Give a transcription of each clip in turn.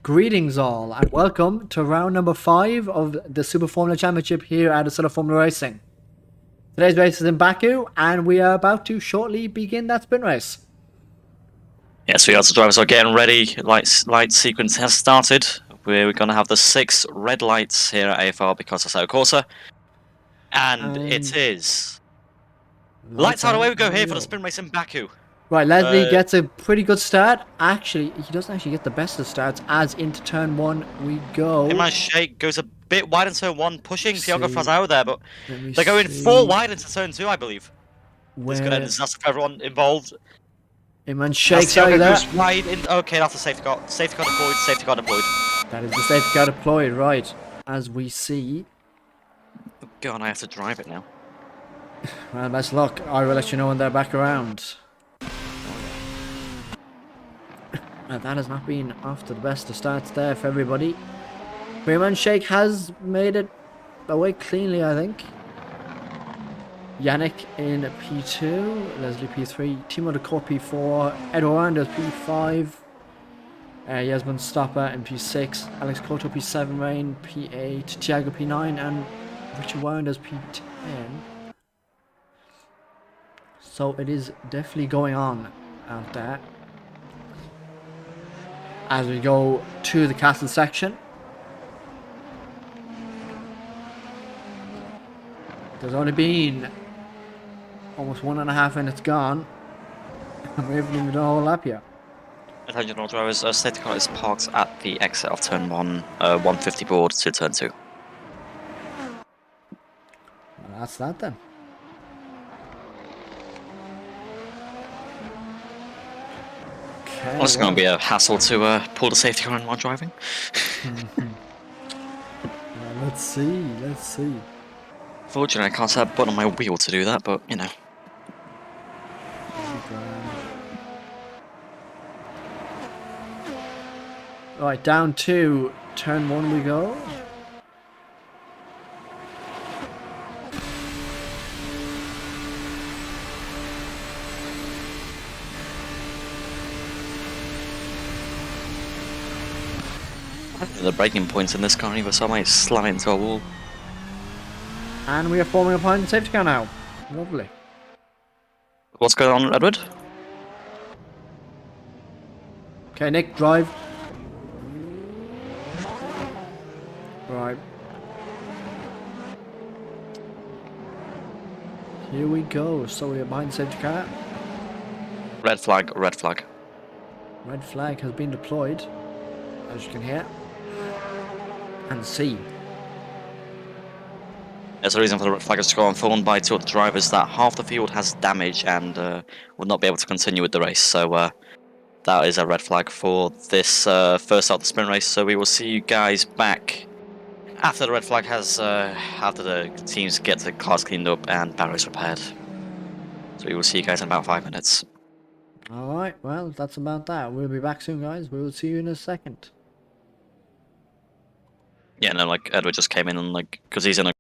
Greetings all, and welcome to round number 5 of the Super Formula Championship here at Assetto Formula Racing. Today's race is in Baku, and we are about to shortly begin that sprint race. Yes, we also drivers are getting ready. Light sequence has started. We're going to have the 6 red lights here at AFR because of Assetto Corsa. And it is... Lights out, away we go here for the sprint race in Baku. Right, Leslie gets a pretty good start. Actually, he doesn't actually get the best of starts, as into turn 1 we go. Imran Sheikh goes a bit wide into turn 1, pushing Thiago Frazao there, but they're going see 4 wide into turn 2, I believe. This is going to end disaster for everyone involved. Imran Sheikh's out of there. Goes wide in... Okay, that's a safety car. Safety car deployed, safety car deployed. That is the safety car deployed, right, as we see. Oh God, I have to drive it now. Well, best luck. I will let you know when they're back around. That has not been off to the best of starts there for everybody. Imran Sheikh has made it away cleanly, I think. Yannick in P2, Leslie P3, Timo de Court P4, Eduardo P5, Yasmin Stopper in P6, Alex Koto P7, Rain P8, Thiago P9, and Richard Wounders P10. So it is definitely going on out there. As we go to the castle section, there's only been almost 1.5 minutes gone, and we haven't even done a whole lap yet. Attention all drivers, safety car is parked at the exit of turn 1, 150 board to turn 2. Well, that's that then. Okay, Well, it's going to be a hassle to pull the safety car in while driving. Let's see. Fortunately, I can't set a button on my wheel to do that, but, you know. Right, down to turn 1 we go. The braking points in this car either, so I might slam it into a wall. And we are forming behind the safety car now. Lovely. What's going on, Edward? Okay, Nick, drive. Right. Here we go. So we are behind the safety car. Red flag, red flag. Red flag has been deployed, as you can hear. And see. There's a reason for the red flag is to go informed by 2 of the drivers that half the field has damage and will not be able to continue with the race. So that is a red flag for this first out of the sprint race. So we will see you guys back after the red flag has, after the teams get the cars cleaned up and barriers repaired. So we will see you guys in about 5 minutes. Alright, well, that's about that. We'll be back soon, guys. We will see you in a second. Yeah, no, like Edward just came in and like, because he's in a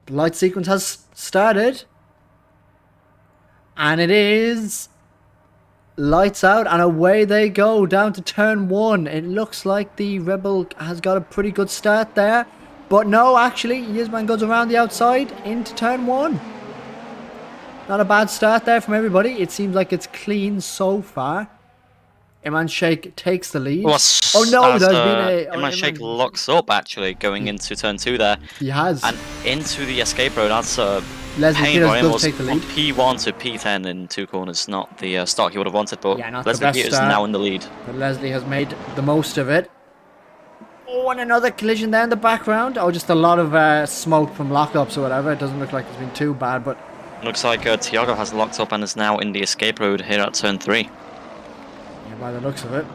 The light sequence has started. And it is lights out and away they go down to turn 1. It looks like the Rebel has got a pretty good start there. But no, actually, Yizman goes around the outside into turn 1. Not a bad start there from everybody. It seems like it's clean so far. Iman Sheikh takes the lead. Oh no, there's been a... Iman Sheikh locks up actually going into turn 2 there. He has. And into the escape road. That's Leslie pain Peters for him. does Was take the lead. P1 to P10 in 2 corners. Not the start he would have wanted, but Yeah, not the Leslie best Peters start. now in the lead. But Leslie has made the most of it. Oh, and another collision there in the background. Oh, just a lot of smoke from lockups or whatever. It doesn't look like it's been too bad, but... Looks like Tiago has locked up and is now in the escape road here at turn 3. Yeah, by the looks of it.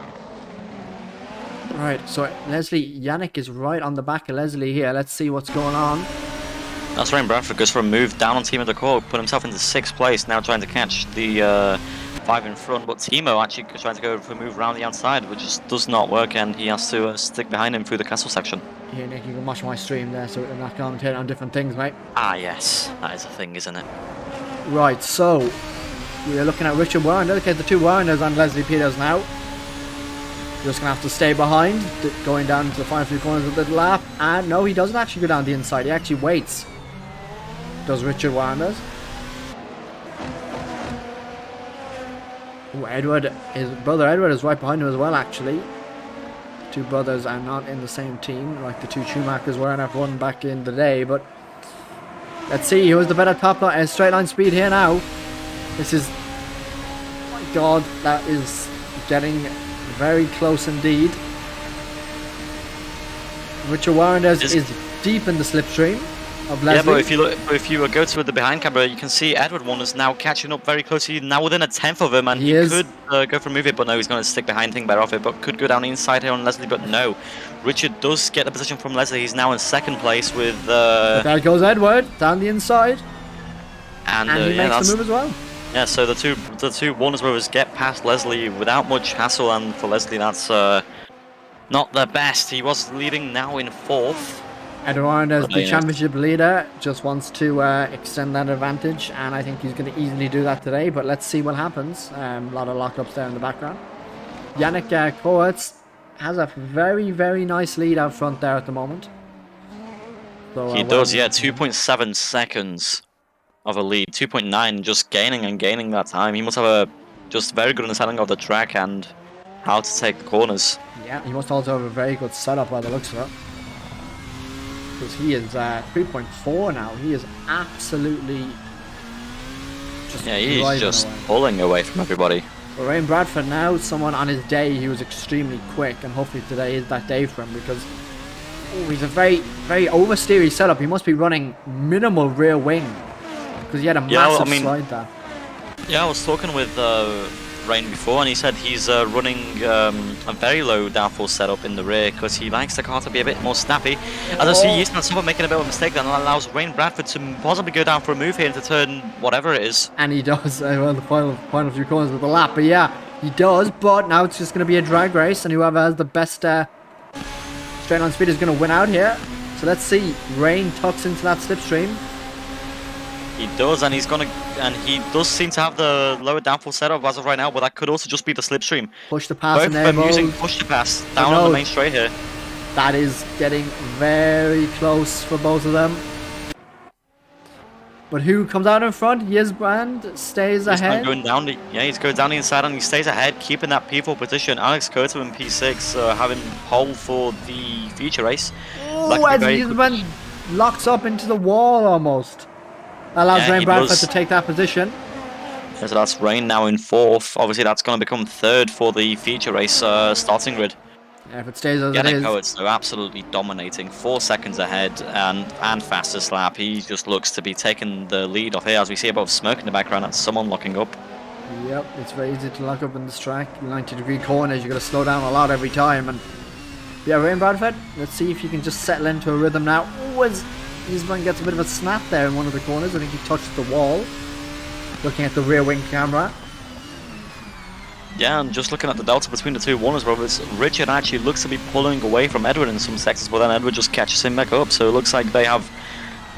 Right, so Leslie, Yannick is right on the back of Leslie here. Let's see what's going on. That's Ryan Bradford goes for a move down on Team of the Core, put himself into 6th place, now trying to catch the 5 in front, but Timo actually trying to go for a move around the outside, which just does not work, and he has to stick behind him through the castle section. Here, Nick, you can watch my stream there, so we're not commentating on different things, mate. Ah, yes, that is a thing, isn't it? Right, so we are looking at Richard Warren. Okay, the 2 Warreners on Leslie Peters now. Just gonna have to stay behind, going down to the final 3 corners of the lap. And no, he doesn't actually go down the inside. He actually waits. Does Richard Warreners. Oh, Edward, his brother Edward is right behind him as well, actually. The 2 brothers are not in the same team, like the 2 Schumachers were in F1 back in the day, but let's see who is the better top line, straight line speed here now. This is, oh my god, that is getting very close indeed. Richard Warreners is deep in the slipstream of Leslie. Yeah, but if you go to the behind camera, you can see Edward Warner's now catching up very closely, now within a 10th of him, and he could go for a move it, but no, he's going to stick behind, think better of it, but could go down the inside here on Leslie, but no. Richard does get the position from Leslie. He's now in 2nd place with... But there goes Edward, down the inside. And he yeah, makes the move as well. Yeah, so the two Warner's brothers get past Leslie without much hassle, and for Leslie that's not the best. He was leading now in 4th. Edward Warreners, the championship leader, just wants to extend that advantage, and I think he's going to easily do that today, but let's see what happens. A lot of lockups there in the background. Yannick Kovacs has a very, very nice lead out front there at the moment. So, he does, yeah, 2.7 seconds of a lead, 2.9, just gaining and gaining that time. He must have a just very good understanding of the track and how to take the corners. Yeah, he must also have a very good setup by the looks of it. Because he is 3.4 now. He is absolutely just he's just pulling away from everybody. But Ryan Bradford now, someone on his day, he was extremely quick, and hopefully today is that day for him, because he's a very, very oversteery setup. He must be running minimal rear wing, because he had a massive slide there. Yeah, I was talking with Rain before, and he said he's running a very low downforce setup in the rear because he likes the car to be a bit more snappy. As I see Yisman making a bit of a mistake that allows Rain Bradford to possibly go down for a move here into turn whatever it is. And he does, well, the final few corners of the lap, but yeah, he does, but now it's just going to be a drag race, and whoever has the best straight line speed is going to win out here. So let's see, Rain tucks into that slipstream. He does, and he does seem to have the lower downforce setup as of right now, but that could also just be the slipstream. Push the pass. Both of them using push the pass down on the main straight here. That is getting very close for both of them. But who comes out in front? Yisbrand stays ahead. Going down he's going down the inside and he stays ahead, keeping that P4 position. Alex Koto in P6 having pole for the future race. Oh, as Yisbrand locks up into the wall almost. Allows Rain Bradford to take that position. Yeah, so that's Rain now in 4th. Obviously, that's going to become 3rd for the feature race starting grid. Yeah, if it stays as it is. Yannick Kovacs, absolutely dominating. 4 seconds ahead and fastest lap. He just looks to be taking the lead off here. As we see above smoke in the background, that's someone locking up. Yep, it's very easy to lock up in this track. 90-degree corners, you've got to slow down a lot every time. And yeah, Rain Bradford, let's see if you can just settle into a rhythm now. Oh, Yisman gets a bit of a snap there in one of the corners. I think he touched the wall. Looking at the rear wing camera. Yeah, and just looking at the delta between the two Warners brothers, Richard actually looks to be pulling away from Edward in some sectors, but then Edward just catches him back up. So it looks like they have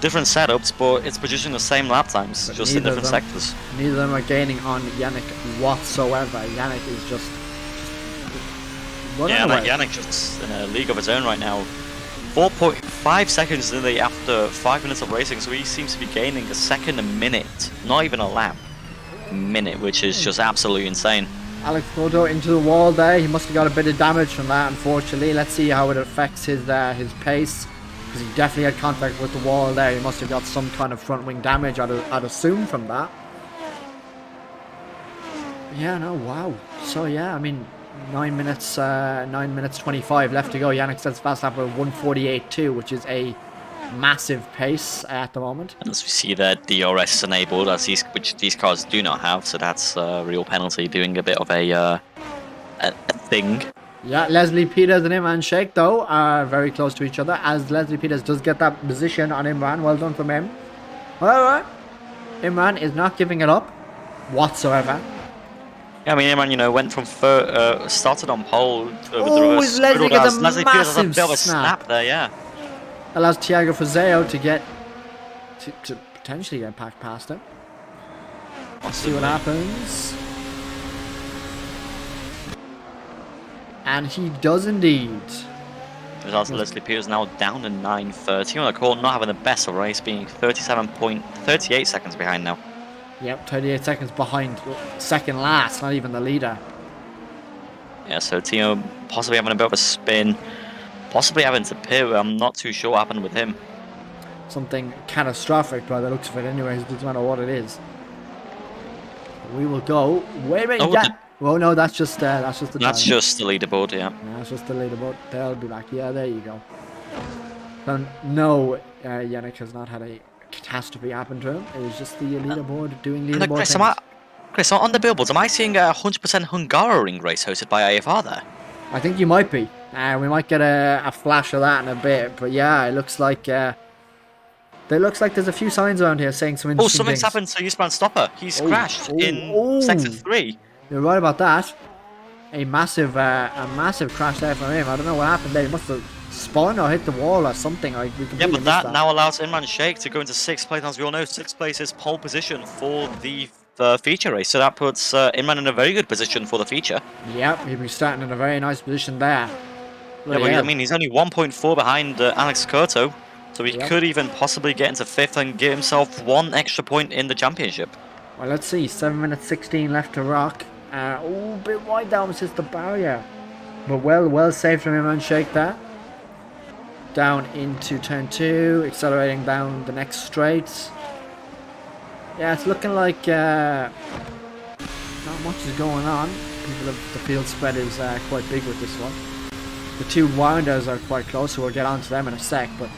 different setups, but it's producing the same lap times, But just in different sectors. Neither of them are gaining on Yannick whatsoever. Yannick is just running away. Yannick just in a league of his own right now. 4.5 seconds nearly after 5 minutes of racing, so he seems to be gaining a second a minute, not even a lap. Minute, which is just absolutely insane. Alex Cotto into the wall there. He must have got a bit of damage from that, unfortunately. Let's see how it affects his pace, because he definitely had contact with the wall there. He must have got some kind of front wing damage, I'd assume, from that. Yeah, no, wow. So yeah, I mean, 9 minutes 25 left to go. Yannick sets fast lap with 1:48.2, which is a massive pace at the moment. And as we see there, DRS is enabled, which these cars do not have, so that's a real penalty, doing a bit of a thing. Yeah, Leslie Peters and Imran Sheikh, though, are very close to each other, as Leslie Peters does get that position on Imran. Well done from him. However, Imran is not giving it up whatsoever. Yeah, I mean, Imran, went from started on pole with the reverse. Leslie gets a Leslie Peters has a massive bit of a snap. snap there, yeah. Allows Thiago Fazeo to get to potentially get packed past him. Let's see what happens. And he does indeed. Results Leslie Peters now down to 9:30 on the call, not having the best of race, being 37.38 seconds behind now. Yep, 38 seconds behind second last, not even the leader. Yeah, so Timo possibly having a bit of a spin, possibly having to pit. I'm not too sure what happened with him. Something catastrophic by the looks of it anyways, it doesn't matter what it is. We will go. Wait a minute, yeah. Well, no, that's just the That's just the leaderboard, yeah. That's just the leaderboard. They'll be back. Yeah, there you go. No, Yannick has not had a catastrophe happen to him. It was just the leaderboard doing leaderboard things. Chris, on the billboards, am I seeing a 100% Hungaroring race hosted by AFR there? I think you might be. We might get a flash of that in a bit. But yeah, it looks like there's a few signs around here saying some interesting something's things. happened to Usman Stopper. He's crashed in sector 3. You're right about that. A massive crash there from him. I don't know what happened there. He must have spun or hit the wall or something. Yeah, but that now allows Imran Sheikh to go into 6th place. As we all know, 6th place is pole position for the feature race. So that puts Imran in a very good position for the feature. Yep, he'll be starting in a very nice position there. Yeah, but I mean, he's only 1.4 behind Alex Curto. So he could even possibly get into 5th and get himself 1 extra point in the championship. Well, let's see. 7 minutes 16 left to rock. A bit wide down was just the barrier. But well saved from Imran Sheikh there. Down into turn 2, accelerating down the next straight. Yeah, it's looking like not much is going on. The field spread is quite big with this one. The two winders are quite close, so we'll get onto them in a sec. But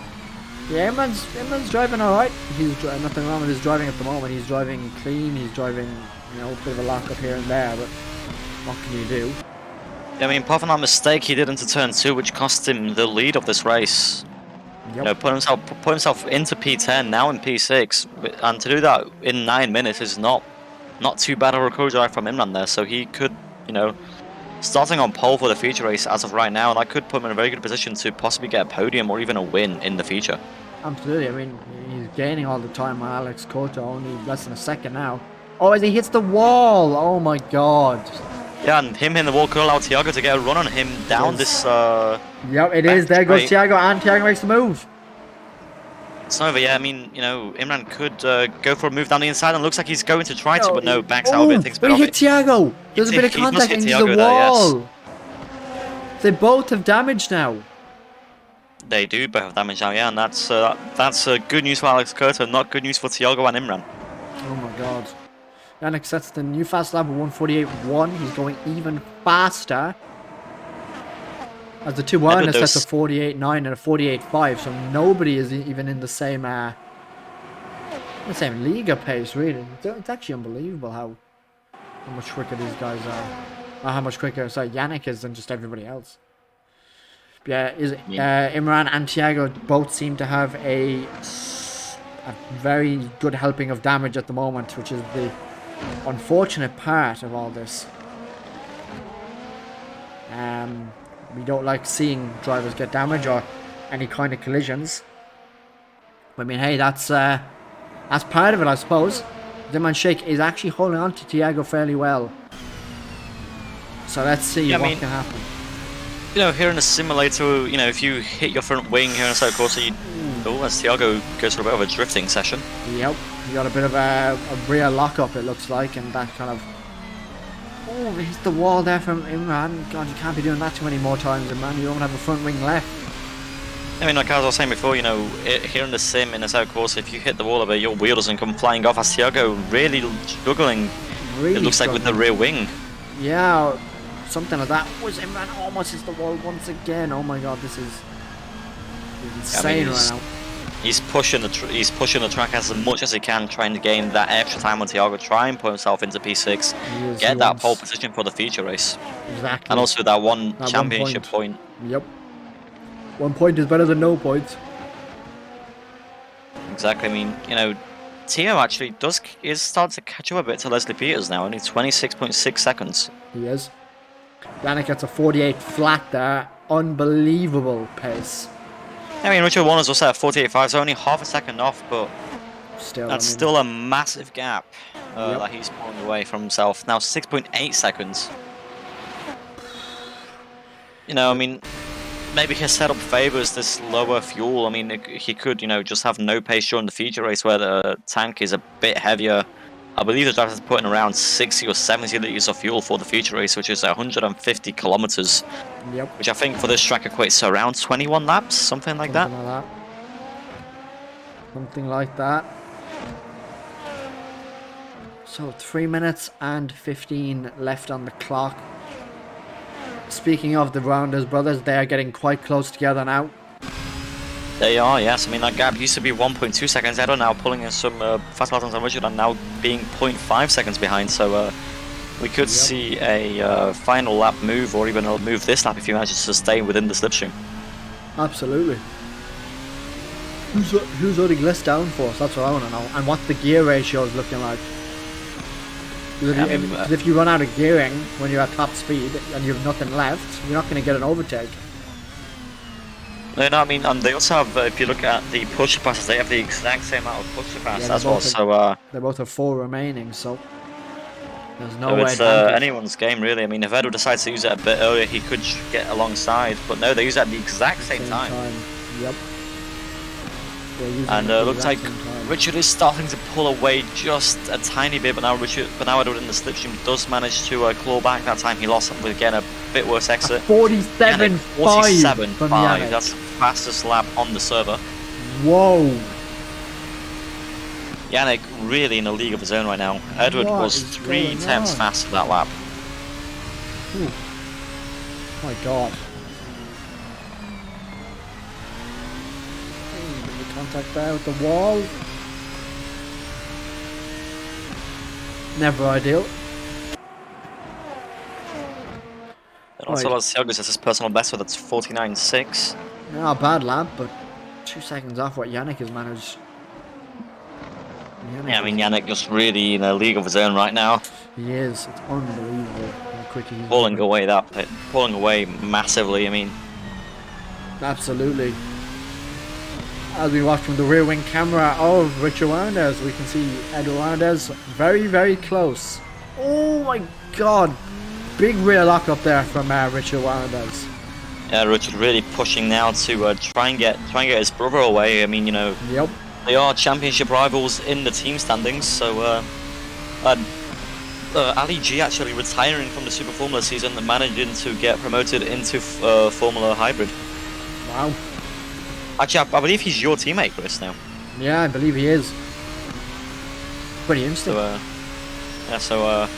yeah, Imran's driving alright. He's nothing wrong with his driving at the moment. He's driving clean. He's driving, a bit of a lock up here and there. But what can you do? I mean, apart from that mistake he did into turn 2, which cost him the lead of this race. Yep. Put himself into P10, now in P6, and to do that in 9 minutes is not too bad a recovery drive from Imran there. So he could, starting on pole for the feature race as of right now, and that could put him in a very good position to possibly get a podium or even a win in the feature. Absolutely. I mean, he's gaining all the time on Alex Cotto, only less than a second now. Oh, as he hits the wall! Oh my god. Yeah, and him in the wall could allow Thiago to get a run on him down this... Yep, it is. There goes Thiago, and Thiago makes the move. It's over, yeah. I mean, Imran could go for a move down the inside, and looks like he's going to try to, but no, backs out a bit, thinks but he hit Thiago. There's a bit of contact into the wall. Yes. They both have damage now. They do both have damage now, yeah, and that's good news for Alex Curto, not good news for Thiago and Imran. Oh my god. Yannick sets the new fast lap of 1:48.1. He's going even faster. As the two Warner sets a 48.9 and a 48.5, so nobody is even in the same Liga pace, really. It's actually unbelievable how much quicker these guys are. Or how much quicker, Yannick is than just everybody else. But yeah, Imran and Thiago both seem to have a very good helping of damage at the moment, which is the unfortunate part of all this. We don't like seeing drivers get damage or any kind of collisions. I mean, hey, that's part of it, I suppose. Dimman Shake is actually holding on to Thiago fairly well. So let's see what can happen. You know, here in a simulator, you know, if you hit your front wing here in a Assetto course, as Thiago goes for a bit of a drifting session. Yep, you got a bit of a rear lockup, it looks like, and that kind of... Oh, it hits the wall there from Imran. God, you can't be doing that too many more times, Imran. You don't have a front wing left. I mean, like as I was saying before, you know, here in the sim, in a Assetto course, if you hit the wall a bit, your wheel doesn't come flying off. As Thiago really struggling, it looks like with the rear wing. Yeah, something like that. Was Imran almost hits the wall once again? Oh my God, this is insane right now. He's pushing the track as much as he can, trying to gain that extra time on Thiago, try and put himself into P6, get that pole position for the future race. Exactly. And also that one championship point. Yep. 1 point is better than no points. Exactly. I mean, you know, Tio actually is starting to catch up a bit to Leslie Peters now, only 26.6 seconds. He is. Yannick gets a 48 flat there. Unbelievable pace. I mean, Richard Warner's also at 48.5, so only half a second off, but still, that's still a massive gap that he's pulling away from himself. Now 6.8 seconds. You know, I mean, maybe his setup favors this lower fuel. I mean, he could, you know, just have no pace during the feature race where the tank is a bit heavier. I believe the driver is putting around 60 or 70 litres of fuel for the feature race, which is 150 kilometers. Yep. Which I think for this track equates to around 21 laps, something like that. Something like that. So 3 minutes and 15 left on the clock. Speaking of the Rounders brothers, they are getting quite close together now. They are, yes. I mean, that gap used to be 1.2 seconds. They're now pulling in some fast laps on Richard and now being 0.5 seconds behind. So we could see a final lap move, or even a move this lap if you manage to stay within the slipstream. Absolutely. Who's holding less downforce? That's what I want to know. And what the gear ratio is looking like. Because if you run out of gearing when you're at top speed and you have nothing left, you're not going to get an overtake. No, I mean, they also have, if you look at the push passes, they have the exact same amount of push passes as well, so... they both have 4 remaining, so... There's no so way it's anyone's game, really. I mean, if Edward decides to use it a bit earlier, he could get alongside, but no, they use it at the exact same time. Yep. And looks like Richard is starting to pull away just a tiny bit, but now Edward in the slipstream does manage to claw back. That time he lost with, again, a bit worse exit. 47.5. 47.5. That's the fastest lap on the server. Whoa. Yannick really in a league of his own right now. Edward was 3 tenths faster that lap. Ooh. My God. Contact there with the wall. Never ideal. And also, Thiago says his personal best, so that's 49.6. Not a bad lap, but 2 seconds off what Yannick has managed. Yeah, I mean, Yannick just really in a league of his own right now. He is. It's unbelievable how quick he is. Pulling away massively, I mean. Absolutely. As we watch from the rear wing camera of Richard Warners, we can see Edward Warners very, very close. Oh my God. Big rear lock up there from Richard Warners. Yeah, Richard really pushing now to try and get his brother away. I mean, you know, they are championship rivals in the team standings. So, Ali G actually retiring from the Super Formula season and managing to get promoted into Formula Hybrid. Wow. Actually, I believe he's your teammate, Chris, now. Yeah, I believe he is. Pretty instant. So, well,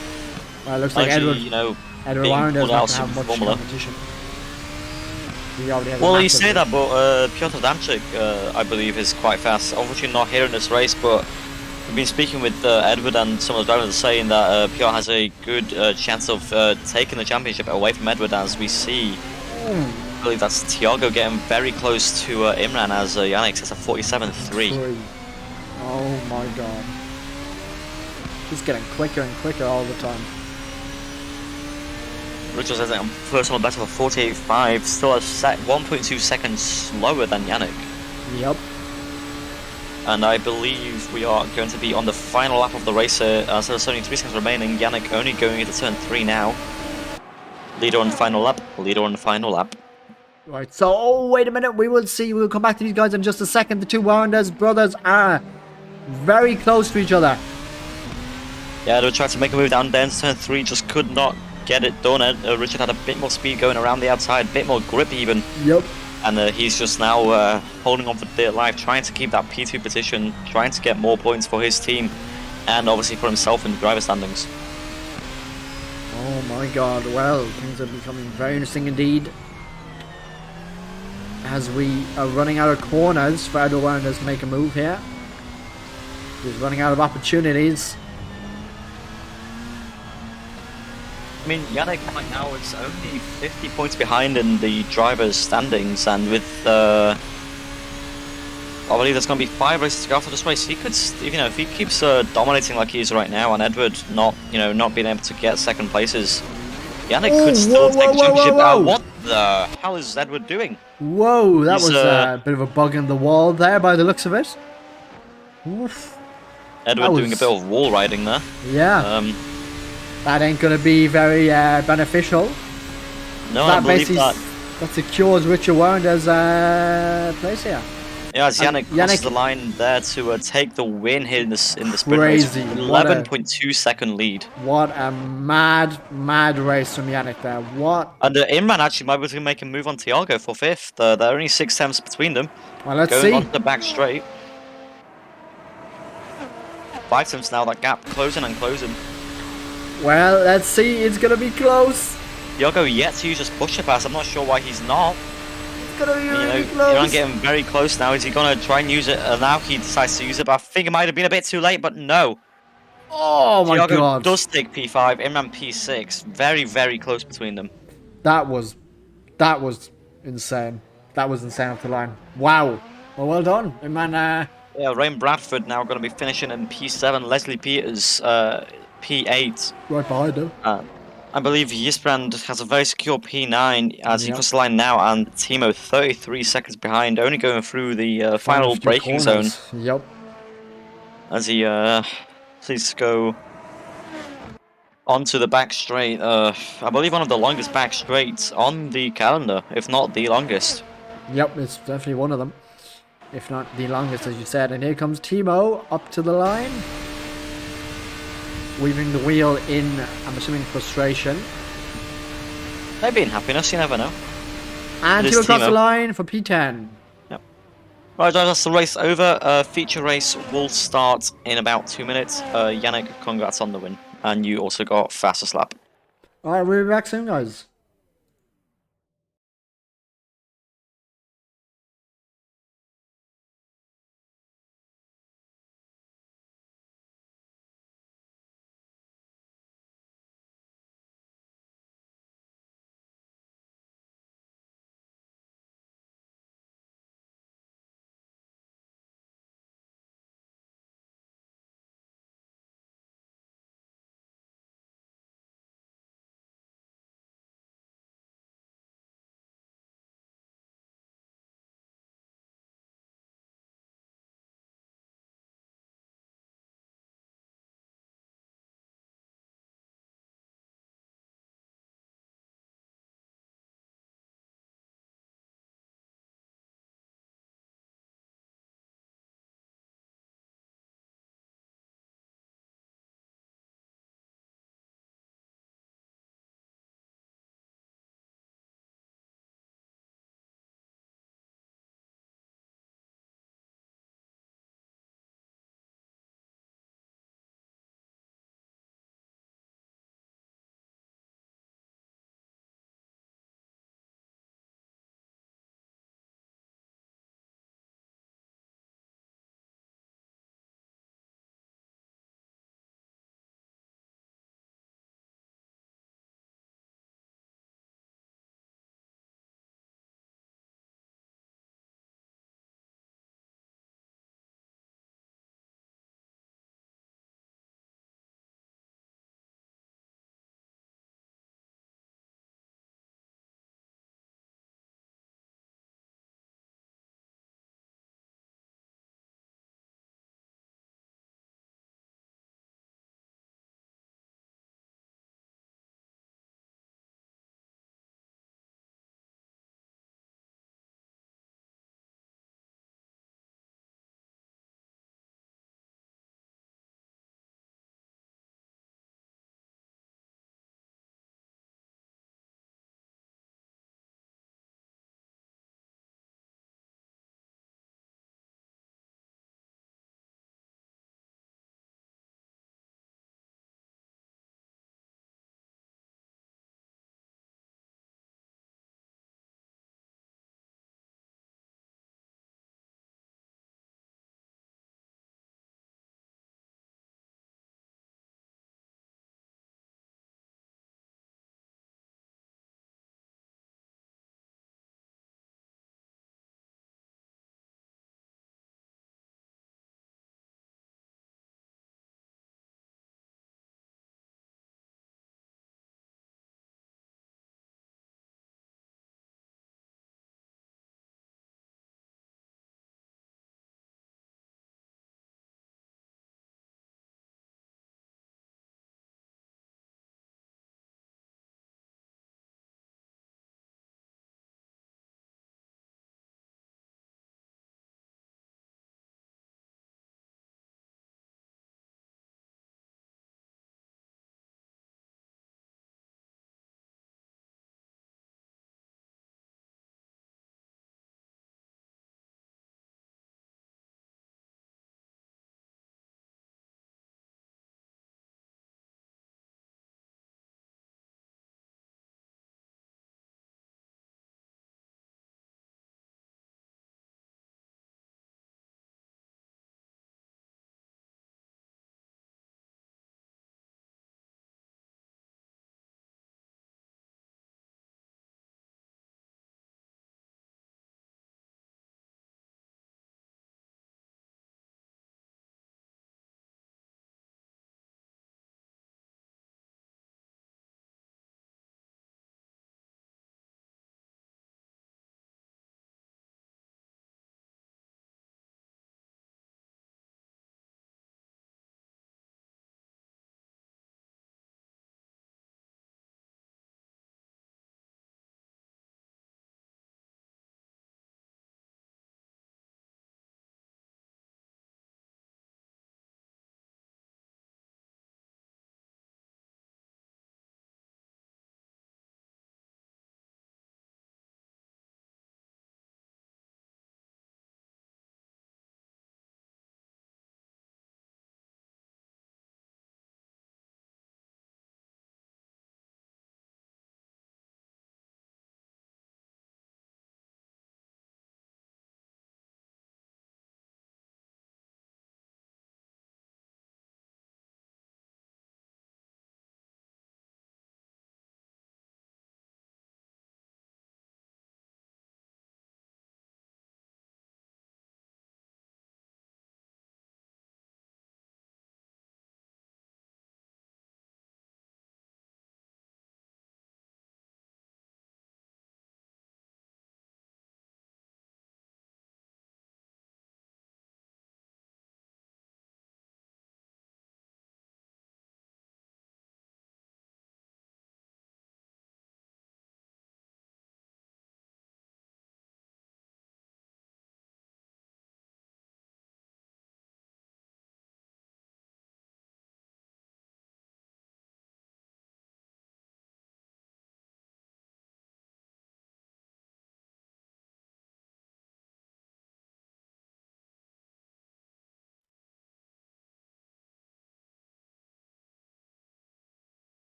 it looks like Edward, you know, Edward Warren doesn't have much competition. Well, you say that, but Piotr Damczyk, I believe, is quite fast. Obviously not here in this race, but we've been speaking with Edward and some of the drivers saying that Piotr has a good chance of taking the championship away from Edward, as we see. I believe that's Thiago getting very close to Imran, as Yannick has a 47.3. Oh my God. He's getting quicker and quicker all the time. Richard says that on personal best of a 48.5, still a 1.2 seconds slower than Yannick. Yep. And I believe we are going to be on the final lap of the race here. So there's only 3 seconds remaining. Yannick only going into turn 3 now. Leader on the final lap. Leader on the final lap. Right, so, oh, wait a minute. We will see. We'll come back to these guys in just a second. The two Warrenders brothers are very close to each other. Yeah, they were trying to make a move down there into turn 3. Just could not get it done. Richard had a bit more speed going around the outside. A bit more grip even. Yep. And he's just now holding on for dear life, trying to keep that P2 position, trying to get more points for his team, and obviously for himself in the driver standings. Oh my god, well, things are becoming very interesting indeed. As we are running out of corners for other Warrenders to make a move here. He's running out of opportunities. I mean, Yannick right now is only 50 points behind in the driver's standings, and with I believe there's going to be 5 races to go after this race. He could, if he keeps dominating like he is right now, and Edward not being able to get second places, Yannick could still take the championship. What the hell is Edward doing? Whoa, that was a bit of a bug in the wall there by the looks of it. Oof. Edward doing a bit of wall riding there. Yeah. That ain't going to be very beneficial. No, I believe that secures Richard Warrender's place here. Yeah, as Yannick crosses the line there to take the win here in the sprint race. 11.2 second lead. What a mad race from Yannick there. What? And Imran actually might be able to make a move on Tiago for 5th. There are only 6 tenths between them. Well, let's see. Going on the back straight. 5 tenths now, that gap closing and closing. Well, let's see. It's going to be close. Tiago yet to use his pusher pass. I'm not sure why he's not. It's going to be really close. Imran getting very close now. Is he going to try and use it? Now he decides to use it, but I think it might have been a bit too late, but no. Oh my Tiago god. does take P5, Imran P6. Very, very close between them. That was insane. That was insane off the line. Wow. Well done, Imran. Yeah, Rain Bradford now going to be finishing in P7. Leslie Peters, P8. Right behind him. I believe Yisbrand has a very secure P9 as he crosses the line now, and Timo 33 seconds behind, only going through the final braking zone. Yep. As he please go onto the back straight. I believe one of the longest back straights on the calendar, if not the longest. Yep, it's definitely one of them. If not the longest, as you said. And here comes Timo up to the line. Weaving the wheel in, I'm assuming, frustration. Maybe in happiness, you never know. And Timo across the line for P10. Yep. Right, that's the race over. Feature race will start in about 2 minutes. Yannick, congrats on the win. And you also got fastest lap. Alright, we'll be back soon, guys.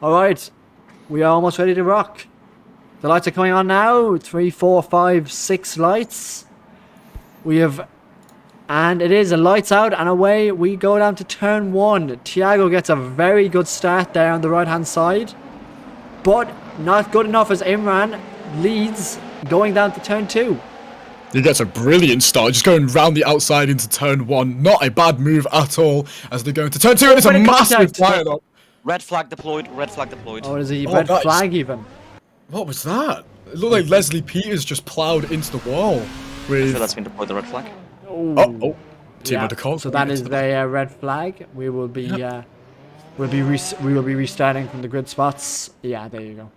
All right, we are almost ready to rock. The lights are coming on now. 3, 4, 5, 6 lights. We have, and it is a lights out and away we go down to turn 1. Thiago gets a very good start there on the right hand side, but not good enough as Imran leads going down to turn 2. He gets a brilliant start, just going round the outside into turn 1. Not a bad move at all as they go into turn 2, and it's a Bit of massive contact. fire-up. Red flag deployed. Red flag deployed. Oh, is he Oh, red that is- flag even? What was that? It looked like Leslie Peters just ploughed into the wall. I With feel that's been deployed. The red flag. oh, Timo de Kock So going that is into the- the red flag. We will be we will be restarting from the grid spots. Yeah, there you go.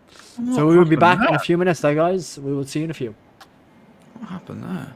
So we will be back in a few minutes, there, guys. We will see you in a few. What happened there?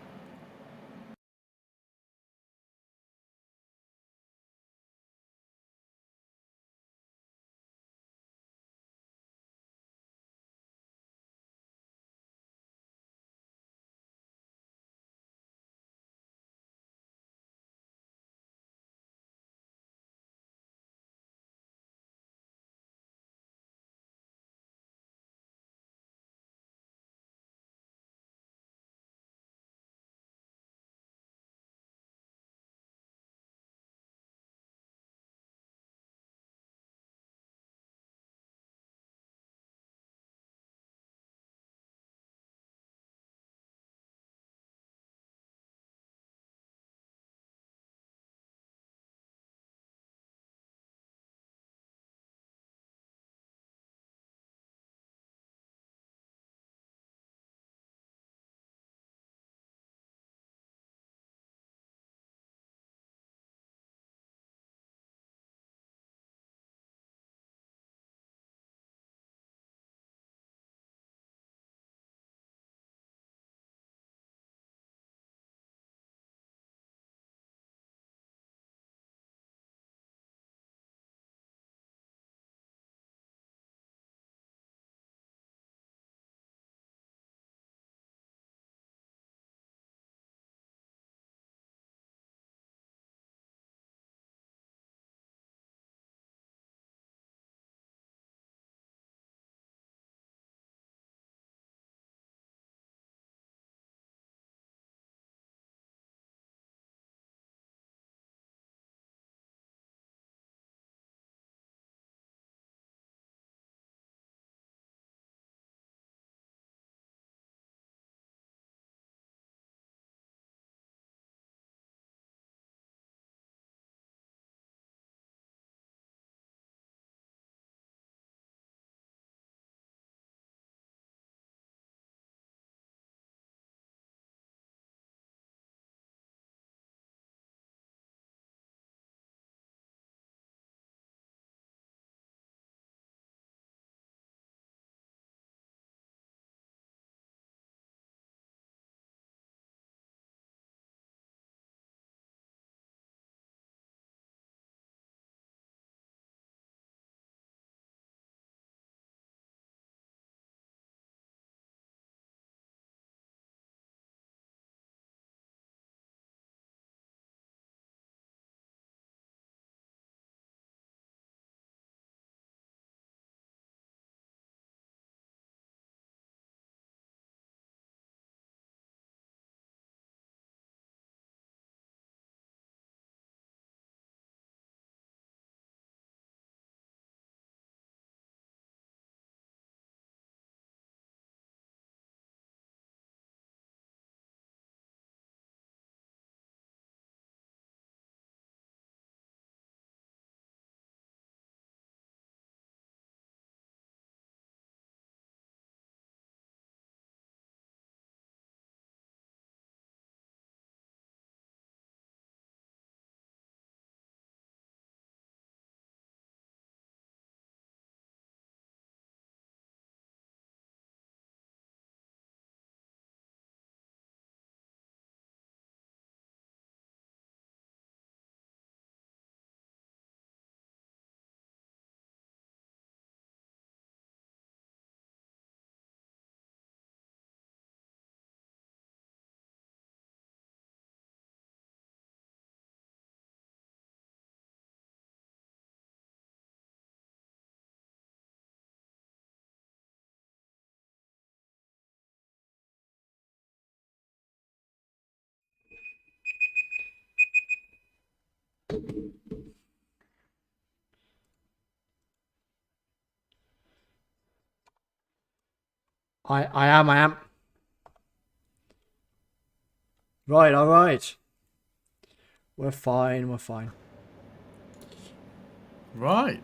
I am. Right, alright. We're fine. Right.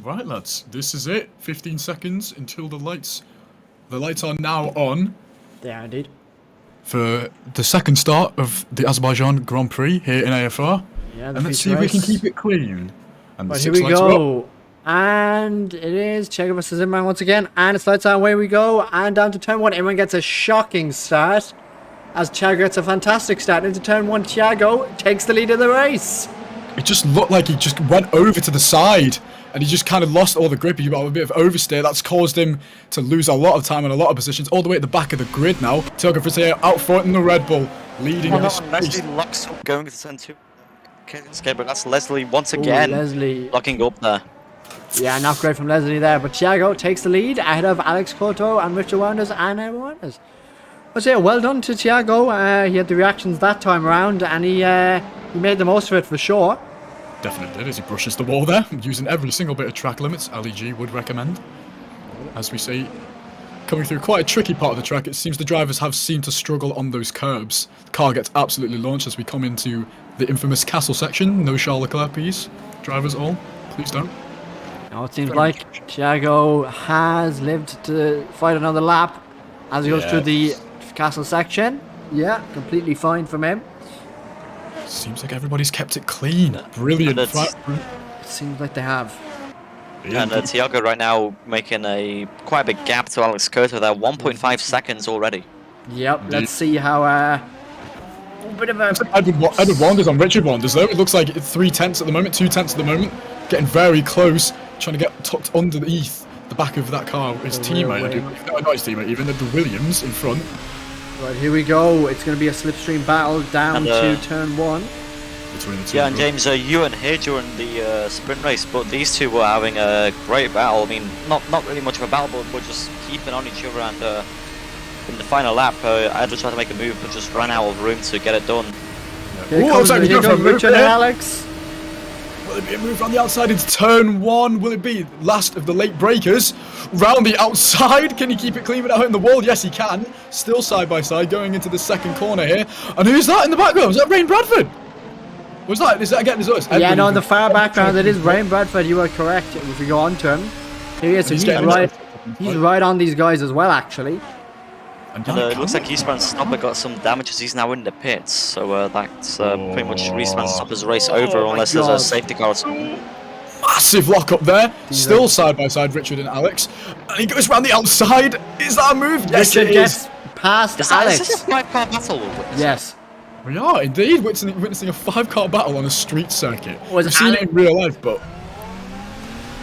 Right, lads. This is it. 15 seconds until the lights are now on They are indeed. for the second start of the Azerbaijan Grand Prix here in AFR. Yeah, And let's see if we can keep it clean. And the Right, here six we lights are up. go. And it is Checo versus Inman once again. And it's lights on, away we go. And down to turn 1. Inman gets a shocking start. As Thiago gets a fantastic start into turn 1. Thiago takes the lead of the race. It just looked like he just went over to the side. And he just kind of lost all the grip. He got a bit of oversteer. That's caused him to lose a lot of time and a lot of positions. All the way at the back of the grid now. Thiago Friseo out front in the Red Bull. Leading in this race. Leslie locks up going to turn 2. Okay, but that's Leslie once again. Leslie. Locking up there. Yeah, not great from Leslie there. But Thiago takes the lead ahead of Alex Couto and Richard Wanders and everyone else. I'd say well done to Thiago. He had the reactions that time around and he made the most of it for sure. Definitely did as he brushes the wall there, using every single bit of track limits Ali G would recommend. As we see, coming through quite a tricky part of the track, it seems the drivers have seemed to struggle on those curbs. The car gets absolutely launched as we come into the infamous castle section. No Charles Leclerc, please. Drivers all, please don't. Now it seems like Thiago has lived to fight another lap as he goes through the castle section. Yeah, completely fine from him. Seems like everybody's kept it clean. Brilliant. Seems like they have. And Thiago right now making quite a big gap to Alex Couto there, 1.5 seconds already. Yep, let's see how a bit of a Edward Wanders on Richard Wanders though. It looks like 3/10 at the moment, 2/10 at the moment. Getting very close, trying to get tucked underneath the back of that car. His teammate, not his teammate, even the Williams in front. Right, here we go. It's going to be a slipstream battle down to turn 1. Between the two. Yeah, and James, you weren't here during the sprint race, but these two were having a great battle. I mean, not really much of a battle, but we're just keeping on each other. And in the final lap, Edward tried to make a move, but just ran out of room to get it done. Here comes Richard and Alex. Will it be a move around the outside into turn 1? Will it be last of the late breakers? Round the outside, can he keep it clean without hitting the wall? Yes, he can. Still side by side, going into the second corner here. And who's that in the background? Was that Rain Bradford? Was that? Is that again? Is us? Yeah, no, in the far background, it is Rain Bradford. You are correct. If we go on to him, here he is. So he's right on these guys as well, actually. And it looks like Eastman Stopper got some damage as he's now in the pits, so that's pretty much Eastman Stopper's race over unless there's a safety car or something. Massive lock up there, still side by side Richard and Alex, and he goes round the outside. Is that a move? Yes, Richard it is. gets past Alex. Is this a 5-car battle? Yes. We are indeed witnessing a 5-car battle on a street circuit. Was We've seen it in real life, but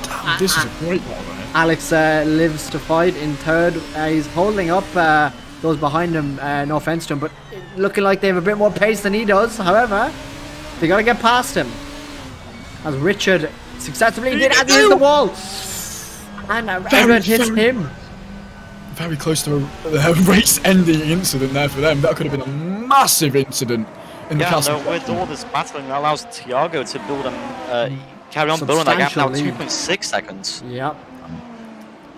damn, this is a great battle, man. Alex lives to fight in third. He's holding up those behind him, no offense to him, but looking like they have a bit more pace than he does. However, they got to get past him. As Richard successfully did and hits the wall. And Edward hits him. Very close to a race-ending incident there for them. That could have been a massive incident in the castle. No, with all this battling, that allows Thiago to build carry on building that gap now, 2.6 seconds. Yep.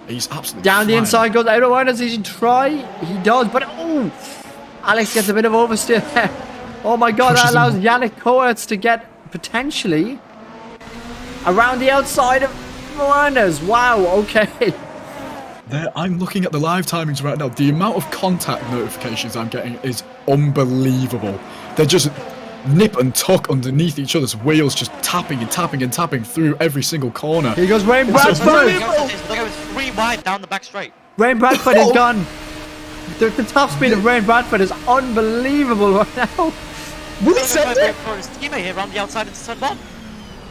He's absolutely down the flying. inside goes out of line. Does he try? He does, but oh, Alex gets a bit of oversteer there. Oh my god, that allows Yannick Koertz to get potentially around the outside of Miranda's. Wow, okay. I'm looking at the live timings right now. The amount of contact notifications I'm getting is unbelievable. They're just nip and tuck underneath each other's wheels, just tapping and tapping and tapping through every single corner. Here goes Rain Bradford. They're going 3 wide down the back straight. Rain Bradford is gone. The top speed of Rain Bradford is unbelievable right now. Will he send it? His teammate here around the outside into turn 1.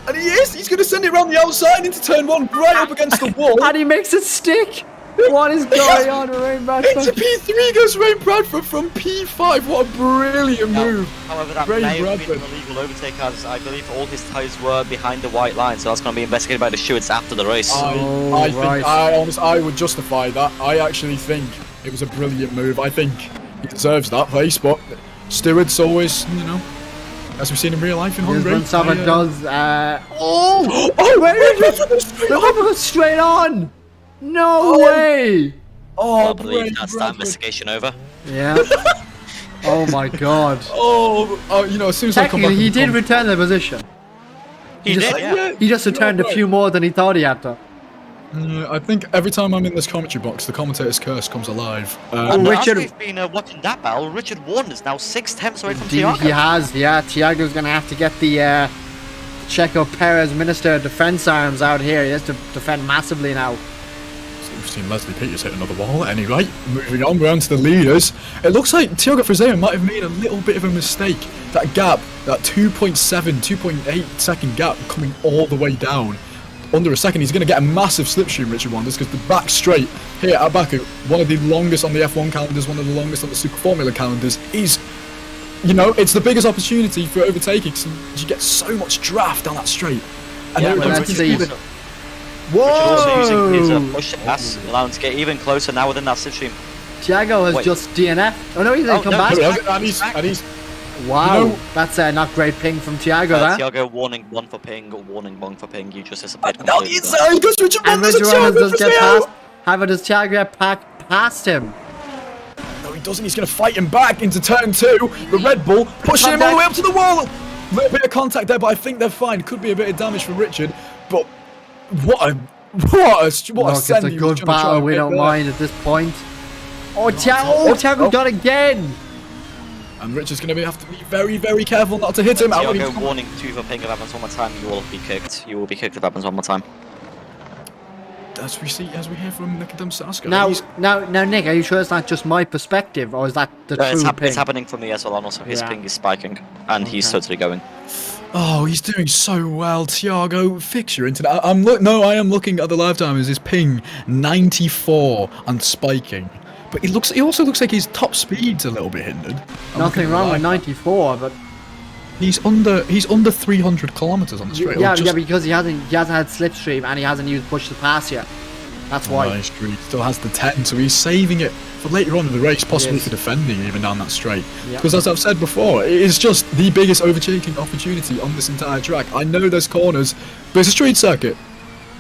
And he is. He's going to send it around the outside into turn 1, right up against the wall. And he makes it stick. What is going on, Rain Bradford? Into P3 goes Rain Bradford from P5. What a brilliant move. However, that Rain may have Bradford. been an illegal overtake as I believe all his tyres were behind the white line, so that's going to be investigated by the stewards after the race. I would justify that. I actually think it was a brilliant move. I think he deserves that place, but stewards always, as we've seen in real life in His Hungary. run-stopper does... Oh, where did it go straight on? No way! Oh, I believe Brave that's that Bradford. investigation over. Yeah. Oh my god. Oh, you know, as soon as I come back... Technically, he in the did comments- return the position. He just- did, yeah. He just returned a right. few more than he thought he had to. I think every time I'm in this commentary box, the commentator's curse comes alive. And Richard- as we've been watching that battle, Richard Warren is now 6/10 away from Indeed, Thiago. he has, yeah. Thiago's going to have to get the Checo Perez Minister of Defence arms out here. He has to defend massively now. So we've seen Leslie Peters hit another wall. Anyway, moving on, we're on to the leaders. It looks like Thiago Friseo might have made a little bit of a mistake. That gap, that 2.7, 2.8 second gap coming all the way down. Under a second, he's going to get a massive slipstream, Richard Wanders, because the back straight here at Baku, one of the longest on the F1 calendars, one of the longest on the Super Formula calendars, is, you know, it's the biggest opportunity for overtaking because you get so much draft down that straight. And Yeah, everyone's let's looking see. for- Richard also using his Whoa! push to pass, allowing him to get even closer now within that slipstream. Thiago has Wait. just DNF. Oh no, he didn't Oh, come no, back. And he's Wow, You know- that's not great ping from Thiago there. Thiago warning 1 for ping, warning 1 for ping. You just disappeared no, completely. he goes Richard And Wanders Richard and Wanders Thiago does get Friseo. past. However, does Thiago get past him? No, he doesn't. He's going to fight him back into turn 2. The Red Bull pushing him all the way up to the wall. A little bit of contact there, but I think they're fine. Could be a bit of damage for Richard, but what a Look, send it's a he was good trying to battle. try We and don't get there. mind at this point. Oh, Thiago got again. And Richard's going to have to be very, very careful not to hit him. Out when Thiago he's- warning 2 for ping if happens one more time. You will be kicked. You will be kicked if happens one more time. As we hear from Nikodem Sasko. Now, Nick, are you sure it's not just my perspective, or is that the true ping? It's happening for me as well, and also his Yeah. ping is spiking, and he's Okay. totally going. Oh, he's doing so well, Thiago. Fix your internet. I am looking at the live timers. His ping 94 and spiking, but he also looks like his top speed's a little bit hindered. I'm looking Nothing at the wrong with live- 94, but He's under 300 kilometers on the straight. yeah, or just- because he hasn't had slipstream and he hasn't used push to pass yet. That's why. Nice street. Still has the 10, so he's saving it for later on in the race, possibly Yes. for defending even down that straight. Yeah. Because as I've said before, it is just the biggest overtaking opportunity on this entire track. I know there's corners, but it's a street circuit.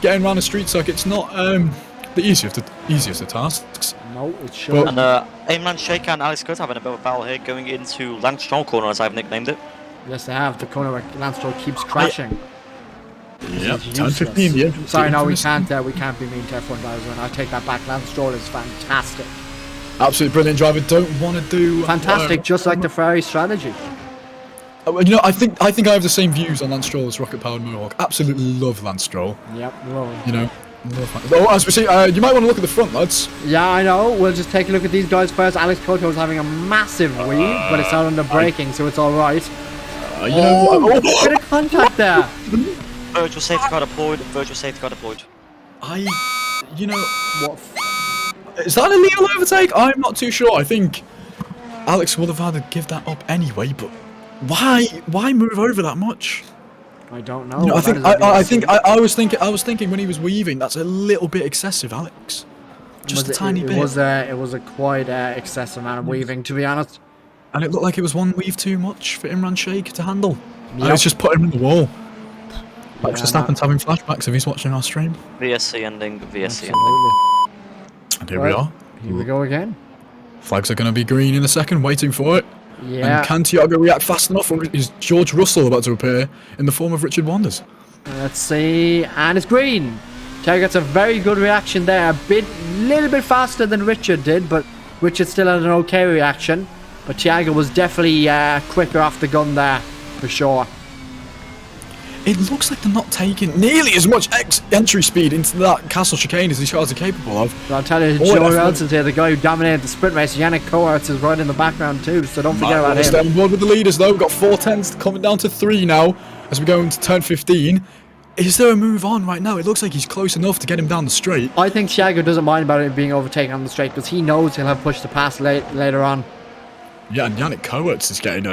Getting around a street circuit's not the easiest of tasks. No, it should. And Imran Sheikh and Alex Good having a bit of a battle here, going into Lance Stroll corner, as I've nicknamed it. Yes, they have. The corner where Lance Stroll keeps crashing. Yep, He's 10, useless. 15, yeah. Sorry, no, we can't be mean to F1 drivers. I take that back. Lance Stroll is fantastic. Absolutely brilliant driver. Don't want to do Fantastic, just like the Ferrari strategy. You know, I think I have the same views on Lance Stroll as Rocket Powered Mohawk. Absolutely love Lance Stroll. Yep, well, You know, love Lance. Oh, as we see, you might want to look at the front, lads. yeah, I know. We'll just take a look at these guys first. Alex Coto is having a massive weave, but it's not under braking, so it's all right. You know, Bit of contact there. Virtual safety car deployed. Virtual safety car deployed. you know, What? is that a legal overtake? I'm not too sure. I think Alex would have had to give that up anyway, but why move over that much? I don't know. You know, I That think is a I was thinking when he was weaving, that's a little bit excessive, Alex. Just a tiny bit. It was a quite excessive amount of weaving, to be honest. And it looked like it was one weave too much for Imran Sheikh to handle. And Yep. it's just put him in the wall. Max Yeah, Verstappen's having flashbacks if he's watching our stream. VSC ending. VSC ending. Absolutely. And here Right. we are. Here we go again. Flags are going to be green in a second, waiting for it. Yeah. And can Thiago react fast enough, or is George Russell about to appear in the form of Richard Wanders? Let's see, and it's green. Thiago gets a very good reaction there. Little bit faster than Richard did, but Richard still had an okay reaction. But Thiago was definitely quicker off the gun there, for sure. It looks like they're not taking nearly as much entry speed into that castle chicane as these cars are capable of. So I'll tell you, Oh, Joe that's Nelson's here, the guy who dominated the sprint race. Yannick Coates is right in the background too, so don't forget about Stay him. on board with the leaders though. We've got 4 tenths coming down to 3 now as we go into turn 15. Is there a move on right now? It looks like he's close enough to get him down the straight. I think Thiago doesn't mind about it being overtaken on the straight because he knows he'll have pushed the pass later on. Yeah, and Yannick Coates is getting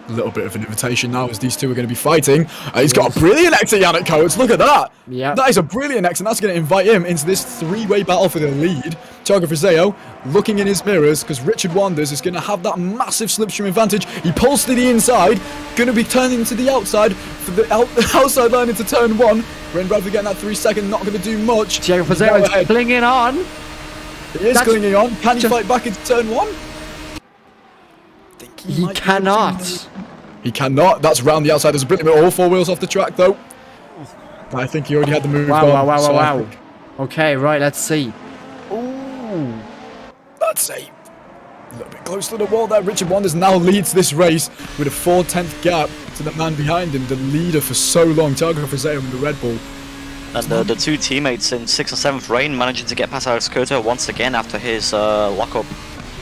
a little bit of an invitation now as these two are going to be fighting. He's got a brilliant exit, Yannick Coates. Look at that. Yeah. That is a brilliant exit, and that's going to invite him into this three-way battle for the lead. Thiago Friseo looking in his mirrors because Richard Wanders is going to have that massive slipstream advantage. He pulls to the inside, going to be turning to the outside for the outside line into turn 1. Rain Bradford getting that 3 second, not going to do much. Thiago Friseo is clinging on. He is clinging on. Can he fight back into turn 1? He cannot. He cannot. That's round the outside. There's a brilliant all 4 wheels off the track though. I think he already had the move. Wow. Okay, right, let's see. Ooh. That's a little bit close to the wall there. Richard Wanders now leads this race with a 4/10 gap to the man behind him, the leader for so long, Thiago Friseo in the Red Bull. And the two teammates in 6th and 7th Rain managing to get past Alex Curto once again after his lockup.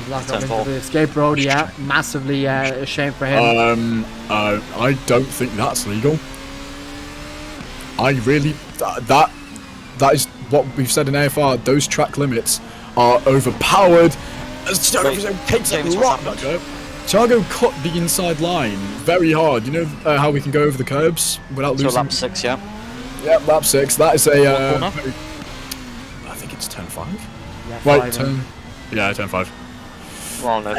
Locked up into the escape road, yeah. Massively a shame for him. I don't think that's legal. I really... That is what we've said in AFR. Those track limits are overpowered. As Thiago takes a lot. Thiago cut the inside line very hard. You know how we can go over the curbs without losing... So lap 6, yeah. Yep, lap 6. That is a... I think it's turn 5? Yeah, right, turn 5. Well, no,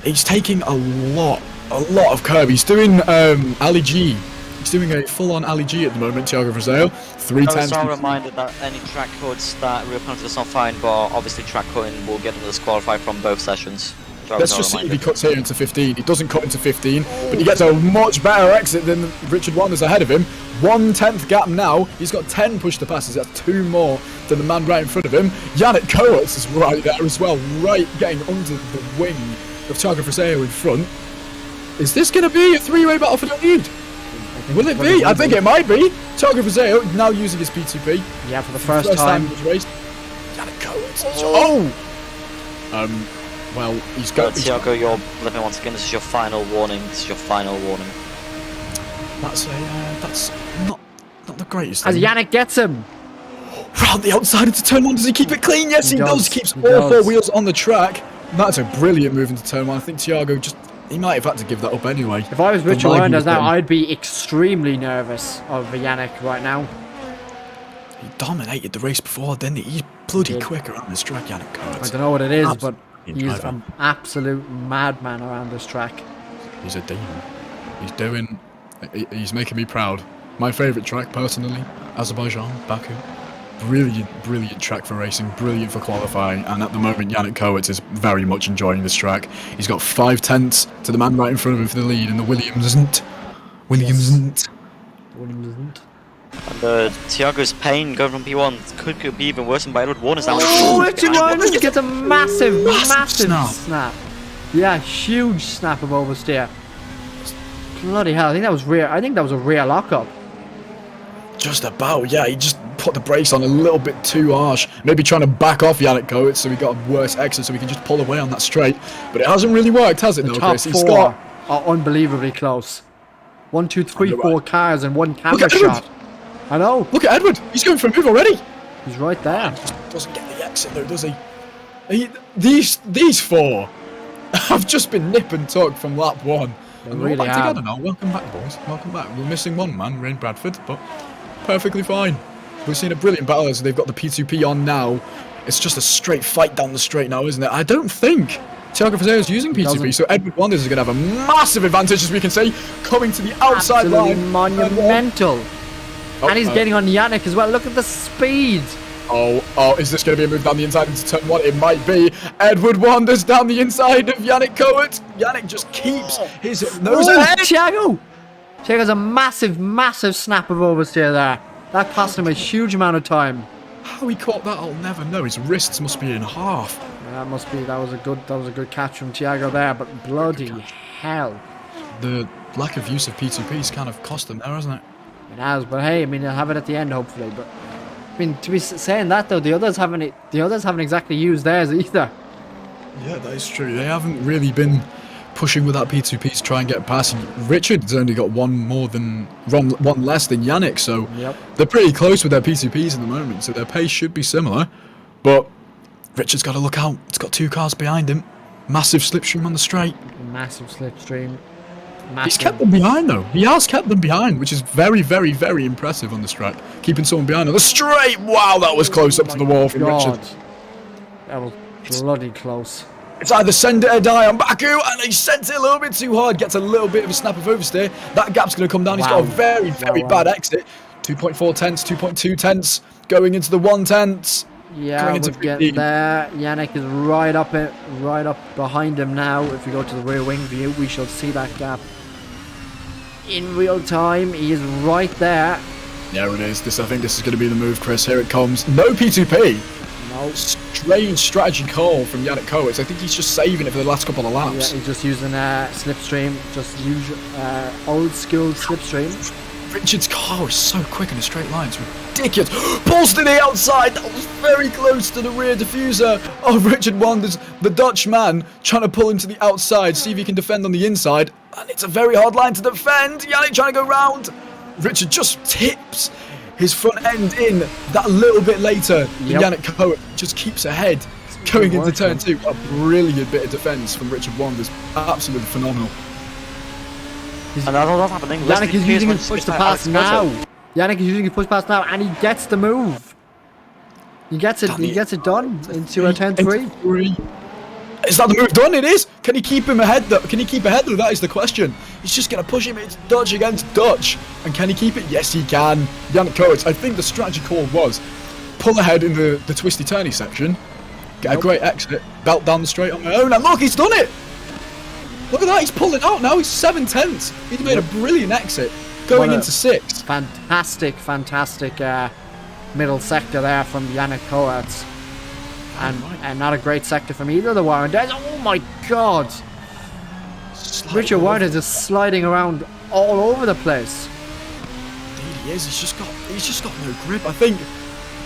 he's taking a lot of curb. He's doing Ali G. He's doing a full-on Ali G at the moment, Thiago Friseo. 310. I'm reminded that any track cuts that real penalty does not fine, but obviously track cutting will get him disqualified from both sessions. Let's just see if he cuts here into 15. He doesn't cut into 15, but he gets a much better exit than Richard Wanders ahead of him. 1/10 gap now. He's got 10 push to passes. That's 2 more than the man right in front of him. Yannick Coates is right there as well, right getting under the wing of Thiago Friseo in front. Is this going to be a 3-way battle for the lead? Will it be? I think it might be. Thiago Friseo now using his P2P. Yeah, for the first time. Race. Yannick Coates. Oh! Well, he's got... Thiago, you're living once again. This is your final warning. That's not the greatest thing. As Yannick gets him. Round the outside into turn 1. Does he keep it clean? Yes, he does. Keeps all 4 wheels on the track. That's a brilliant move into turn 1. I think Thiago he might have had to give that up anyway. If I was Richard Wanders now, I'd be extremely nervous of Yannick right now. He dominated the race before, didn't he? He's bloody quick around this track, Yannick Coates. I don't know what it is, but he's an absolute madman around this track. He's a demon. He's making me proud. My favourite track, personally, Azerbaijan, Baku. Brilliant track for racing, brilliant for qualifying, and at the moment Yannick Coates is very much enjoying this track. He's got 5/10 to the man right in front of him for the lead, and the Williams isn't. And Thiago's pain going from P1 could be even worse than by Edward Warner's now. Oh, Richard Wanders gets a massive snap. Yeah, huge snap of oversteer. Bloody hell, I think that was a rear lockup. Just about, yeah. He just put the brakes on a little bit too harsh. Maybe trying to back off Yannick Coates so he got a worse exit so he can just pull away on that straight. But it hasn't really worked, has it, though, Chris? The top 4 are unbelievably close. 1, 2, 3, 4 cars and 1 camera shot. I know. Look at Edward. He's going for a move already. He's right there. He doesn't get the exit, though, does he? These 4 have just been nip and tuck from lap 1. And we're all back together now. Welcome back, boys. Welcome back. We're missing one man, Rain Bradford, but perfectly fine. We've seen a brilliant battle as they've got the P2P on now. It's just a straight fight down the straight now, isn't it? I don't think Thiago Friseo is using P2P, so Edward Wanders is going to have a massive advantage, as we can see, coming to the outside line. Monumental. And he's getting on Yannick as well. Look at the speed. Oh, is this going to be a move down the inside into turn 1? It might be. Edward Wanders down the inside of Yannick Coates. Yannick just keeps his nose ahead. Thiago's a massive snap of oversteer there. That cost him a huge amount of time. How he caught that, I'll never know. His wrists must be in half. Yeah, that was a good catch from Thiago there, but bloody hell. The lack of use of P2P's kind of cost him there, hasn't it? It has, but hey, I mean, he'll have it at the end, hopefully. But I mean, to be saying that though, the others haven't exactly used theirs either. Yeah, that is true. They haven't really been pushing with that P2P to try and get past. Richard's only got one less than Yannick, so they're pretty close with their P2Ps at the moment. So their pace should be similar, but Richard's got to look out. It's got 2 cars behind him. Massive slipstream on the straight. Massive slipstream. He's kept them behind, though. He has kept them behind, which is very, very, very impressive on this track. Keeping someone behind on the straight. Wow, that was close up to the wall from Richard. That was bloody close. It's either send it or die on Baku, and he sent it a little bit too hard. Gets a little bit of a snap of oversteer. That gap's going to come down. He's got a very, very bad exit. 2.4 tenths, 2.2 tenths, going into the 1 tenths. Yeah, we're getting there. Yannick is right up behind him now. If we go to the rear wing view, we shall see that gap in real time. He is right there. There it is. I think this is going to be the move, Chris. Here it comes. No P2P. No. Strange strategy call from Yannick Kowitz. I think he's just saving it for the last couple of laps. Yeah, he's just using slipstream, just usual old school slipstream. Richard's car is so quick in a straight line. It's ridiculous. Pulls to the outside. That was very close to the rear diffuser of Richard Wanders, the Dutch man, trying to pull him to the outside, see if he can defend on the inside. And it's a very hard line to defend. Yannick trying to go round. Richard just tips his front end in that little bit later. Yannick Kowitz just keeps ahead going into turn 2. A brilliant bit of defence from Richard Wanders. Absolutely phenomenal. Yannick is using his push to pass now. Yannick is using his push pass now, and he gets the move. He gets it. He gets it done into turn 3. Is that the move done? It is. Can he keep him ahead? Can he keep ahead though? That is the question. He's just going to push him. It's Dutch against Dutch, and can he keep it? Yes, he can. Yannick Kowitz. I think the strategy call was pull ahead in the twisty turny section, get a great exit, belt down the straight on my own, and look, he's done it. Look at that, he's pulling out now, he's 7 tenths. He's made a brilliant exit, going into 6. Fantastic middle sector there from Yannick Kowitz. And not a great sector from either of the Warrenders. Oh my god! Richard Warrenders is sliding around all over the place. Indeed he is, he's just got no grip. I think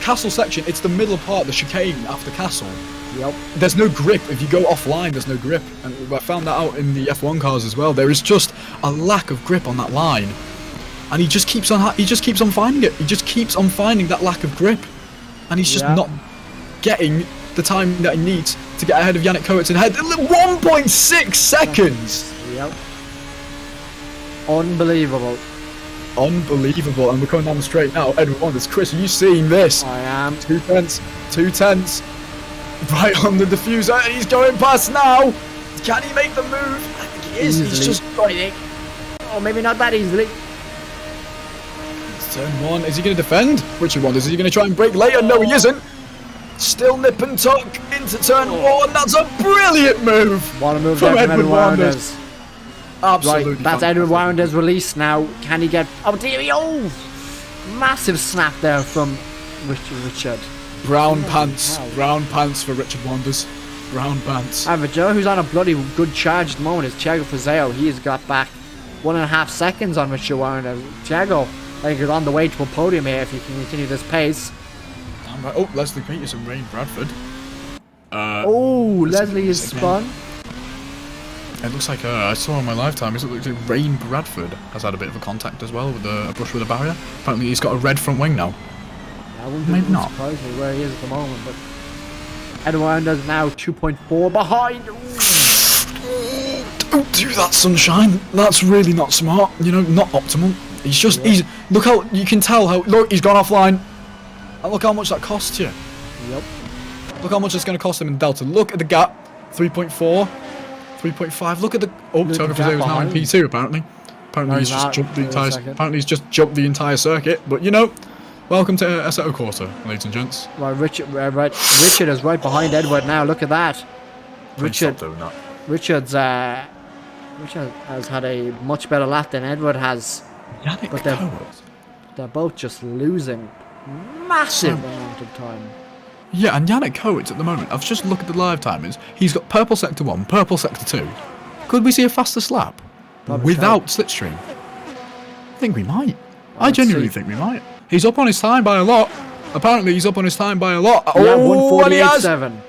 Castle section, it's the middle part, the chicane after Castle. Yep. There's no grip. If you go offline, there's no grip. And I found that out in the F1 cars as well. There is just a lack of grip on that line. And he just keeps on finding it. He just keeps on finding that lack of grip. And he's just not getting the time that he needs to get ahead of Yannick Kowitz and head 1.6 seconds. Yep. Unbelievable. Unbelievable. And we're coming down the straight now. Edward Wanders. Chris, are you seeing this? I am. 2 tenths. Right on the diffuser, and he's going past now. Can he make the move? I think he is. He's just got it. Oh, maybe not that easily. It's turn 1. Is he going to defend? Richard Wanders, is he going to try and break later? No, he isn't. Still nip and tuck into turn 1. That's a brilliant move. What a move from Edward Wanders. Absolutely. Right, that's Edward Wanders' release now. Can he get... Oh, dear. Oh! Massive snap there from Richard. Brown pants for Richard Wanders. Brown pants. But Joe, who's on a bloody good charge at the moment, is Thiago Fazeo. He has got back 1.5 seconds on Richard Wanders. Thiago, I think, is on the way to a podium here if he can continue this pace. Right. Oh, Leslie Peters and Ray Bradford. Leslie is spun. It looks like I saw on my lifetime. It looks like Rain Bradford has had a bit of a contact as well with a brush with a barrier. Apparently, he's got a red front wing now. Maybe not. Surprise me where he is at the moment, but Edward Wanders now 2.4 behind. Don't do that, Sunshine. That's really not smart. You know, not optimal. Look how you can tell how. Look, he's gone offline. And look how much that costs you. Yep. Look how much it's going to cost him in Delta. Look at the gap. 3.4, 3.5. Look at the. Oh, Togo Fazio is now in P2 apparently. Apparently he's just jumped the entire. Apparently he's just jumped the entire circuit. But you know. Welcome to Assetto Quarter, ladies and gents. Right, Richard is right behind Edward now. Look at that. Richard has had a much better lap than Edward has. Yannick Kowitz. They're both just losing massive amount of time. Yeah, and Yannick Kowitz at the moment, I've just looked at the live timers. He's got purple sector 1, purple sector 2. Could we see a faster slap without slipstream? I think we might. I genuinely think we might. He's up on his time by a lot. Apparently, he's up on his time by a lot. Yeah, 148.7.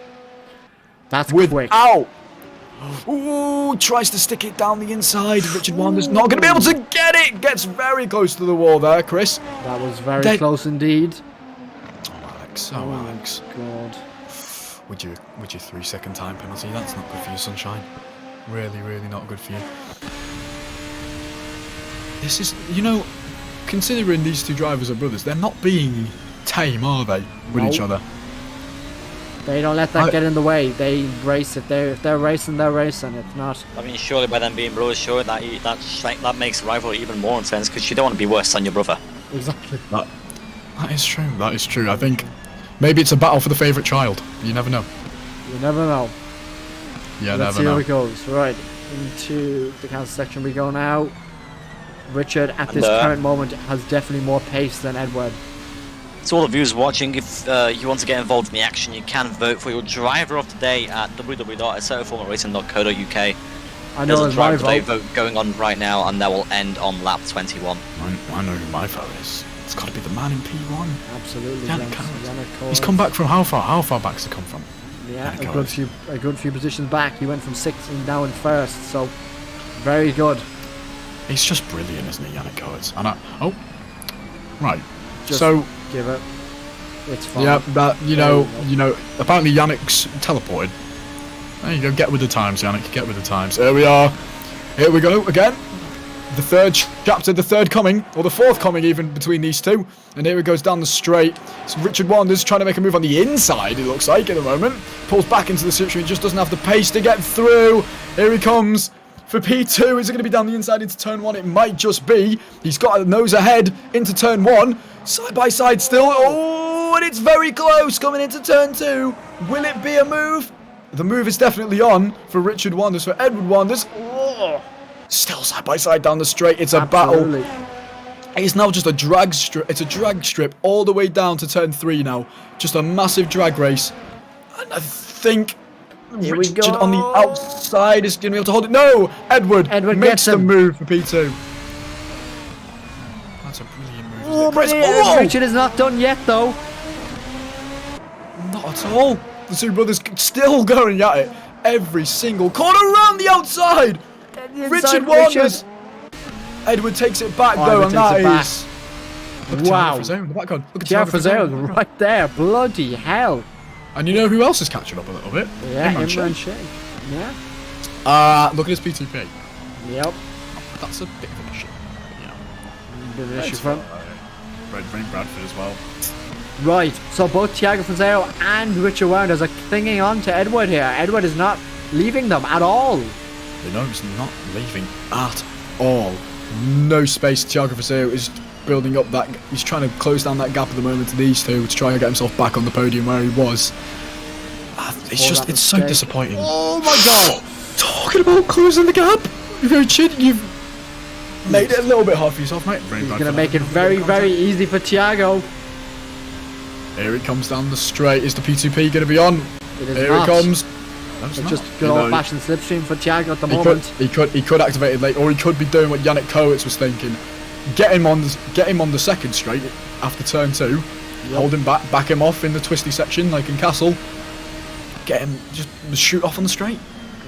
That's quick. Ow! Ooh, tries to stick it down the inside. Richard Wanders not going to be able to get it. Gets very close to the wall there, Chris. That was very close indeed. Oh, Alex. God. Would your 3-second time penalty? That's not good for you, Sunshine. Really, really not good for you. This is, you know, considering these two drivers are brothers, they're not being tame, are they, with each other? They don't let that get in the way. They race it. If they're racing, they're racing. If not, I mean, surely by them being brothers, sure that makes rivalry even more intense because you don't want to be worse than your brother. exactly. That is true. That is true. I think maybe it's a battle for the favourite child. You never know. You never know. Yeah, Let's never know. see how it goes. Right, into the cancel section we go now. Richard, at this current moment, has definitely more pace than Edward. To all the viewers watching, if you want to get involved in the action, you can vote for your driver of the day at www.assettoformularacing.co.uk. I know There's a it's my driver of the day vote. vote going on right now, and that will end on lap 21. I know who my vote is. It's got to be the man in P1. Absolutely. Yannick Yannick Coates. Coates. He's come back from how far? How far back's he come from? Yeah, Yannick a good few positions back. He went from 6th and now in 1st, so very good. He's just brilliant, isn't he, Yannick Coates? And right. Just so give it. It's fine. yeah, that you know, apparently Yannick's teleported. There you go. Get with the times, Yannick. Get with the times. Here we are. Here we go again. The third chapter, the third coming, or the fourth coming even between these two. And here he goes down the straight. So Richard Wanders trying to make a move on the inside, it looks like, at the moment. Pulls back into the situation, just doesn't have the pace to get through. Here he comes for P2. Is it going to be down the inside into turn 1? It might just be. He's got a nose ahead into turn 1. Side by side still. Oh, and it's very close coming into turn 2. Will it be a move? The move is definitely on for Richard Wanders, for Edward Wanders. Oh. Still side by side down the straight. It's a Absolutely. battle. It's now just a drag strip. It's a drag strip all the way down to turn 3 now. Just a massive drag race. And I think Here we Richard go. on the outside is going to be able to hold it. No! Edward Edward makes gets the him. move for P2. That's a brilliant move. isn't Oh, it, Chris? but Oh! Richard is not done yet, though. Not at all. The two brothers still going at it. Every single corner around the outside. Richard Wanders. Edward takes it back though, and that is. Look at Wow. Thiago Frazão in the background. Look at Jeff Thiago Frazão right there. Bloody hell. And you know who else is catching up a little bit? Yeah, Imran Imran Sheikh. Sheikh. Yeah. Look at his P2P. Yep. That's a bit of an issue. Yeah. Bit of an issue for him. Red Bradford as well. Right, so both Thiago Frazão and Richard Wanders are clinging on to Edward here. Edward is not leaving them at all. You know, he's not leaving at all. No space. Thiago Frazão is building up that. He's trying to close down that gap at the moment to these two to try and get himself back on the podium where he was. It's so disappointing. Oh my god! Talking about closing the gap. You've made it a little bit hard for yourself, mate. He's going to make it very, very easy for Thiago. Here it comes down the straight. Is the P2P going to be on? It is Here not. it comes. No, it's It's not. just You good know, old-fashioned slipstream for Thiago at the He moment. could activate it late, or he could be doing what Yannick Coates was thinking. Get him on the second straight after turn 2. Yep. Hold him back him off in the twisty section like in Castle. Get him, just shoot off on the straight.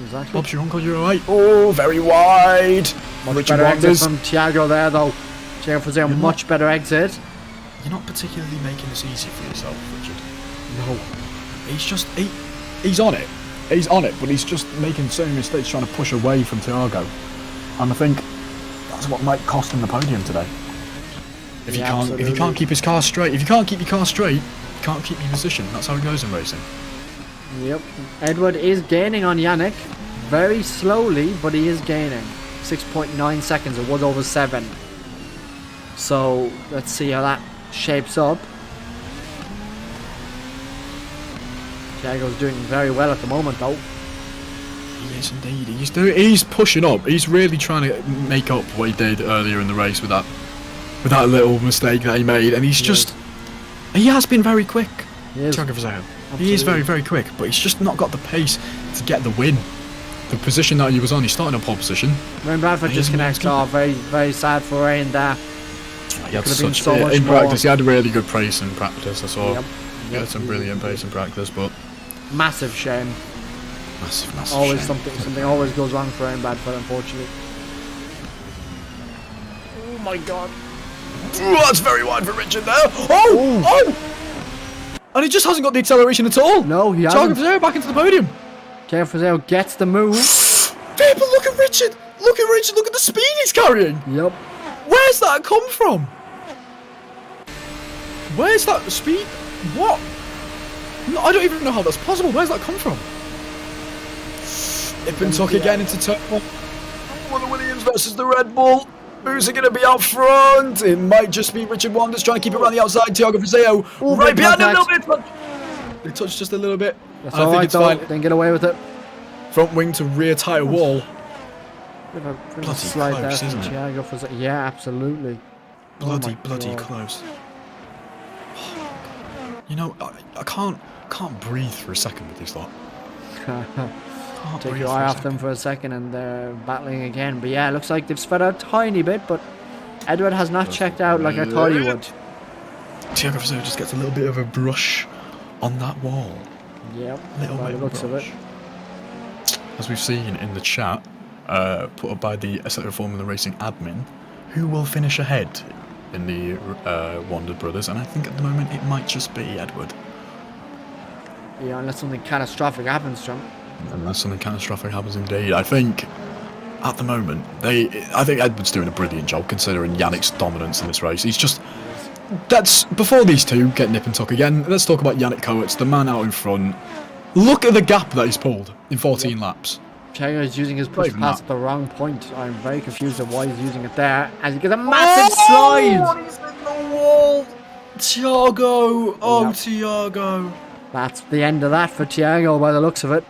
Exactly. Bob's your uncle, you're alright. Oh, very wide. Much Richard better exit Wanders. from Thiago there, though. Thiago Frazão, much better exit. You're not particularly making this easy for yourself, Richard. No. He's just he's on it. He's on it, but he's just making so many mistakes trying to push away from Thiago. And I think that's what might cost him the podium today. If you can't keep his car straight, if you can't keep your car straight, you can't keep your position. That's how it goes in racing. Yep. Edward is gaining on Yannick. Very slowly, but he is gaining. 6.9 seconds. It was over 7. So, let's see how that shapes up. Thiago's doing very well at the moment, though. He is indeed. He's pushing up. He's really trying to make up what he did earlier in the race with that little mistake that he made. And he has been very quick. He is. Thiago Frazão. He is very, very quick, but he's just not got the pace to get the win. The position that he was on, he's starting on pole position. Rain Bradford disconnects. Oh, very, very sad for Rain there. He had Could have been such so much in more. practice. He had a really good pace in practice. I saw. Yep. He had some brilliant pace in practice, but Massive shame. massive Always shame. something always goes wrong for Rain Bradford, unfortunately. Oh my god. Ooh, that's very wide for Richard there. Oh! And he just hasn't got the acceleration at all. No, he Thiago hasn't. Frazão back into the podium. Thiago Frazão gets the move. People, look at Richard. Look at Richard. Look at the speed he's carrying. Yep. Where's that come from? Where's that speed? What? No, I don't even know how that's possible. Where's that come from? Nip and tuck again into turn 1. The Williams versus the Red Bull. Who's it going to be out front? It might just be Richard Wanders trying to keep it around the outside. Thiago Frazao right behind him a little bit. They touched just a little bit. That's I think alright it's though, fine. didn't get away with it. Front wing to rear tyre wall. Bit of a Bloody slide close, there from isn't it? Thiago Frazao. Yeah, absolutely. Bloody God. close. You know, I can't breathe for a second with this lot. Take your eye off them for a second and they're battling again. But yeah, it looks like they've spread out a tiny bit, but Edward has not checked out like I thought he would. Thiago Frazao just gets a little bit of a brush on that wall. Yep, Little by bit the of looks a of it. brush. As we've seen in the chat, put up by the Assetto Formula Racing admin, who will finish ahead in the Wander brothers, and I think at the moment it might just be Edward. Yeah, unless something catastrophic happens to him. Unless something catastrophic happens indeed. I think at the moment I think Edward's doing a brilliant job considering Yannick's dominance in this race. He's just before these two get nip and tuck again. Let's talk about Yannick Coates, the man out in front. Look at the gap that he's pulled in 14 laps. Thiago is using his push even pass that. at the wrong point. I'm very confused of why he's using it there. As he gets a massive slide. He's in the wall. Thiago. Oh, Yep. Thiago. That's the end of that for Thiago by the looks of it.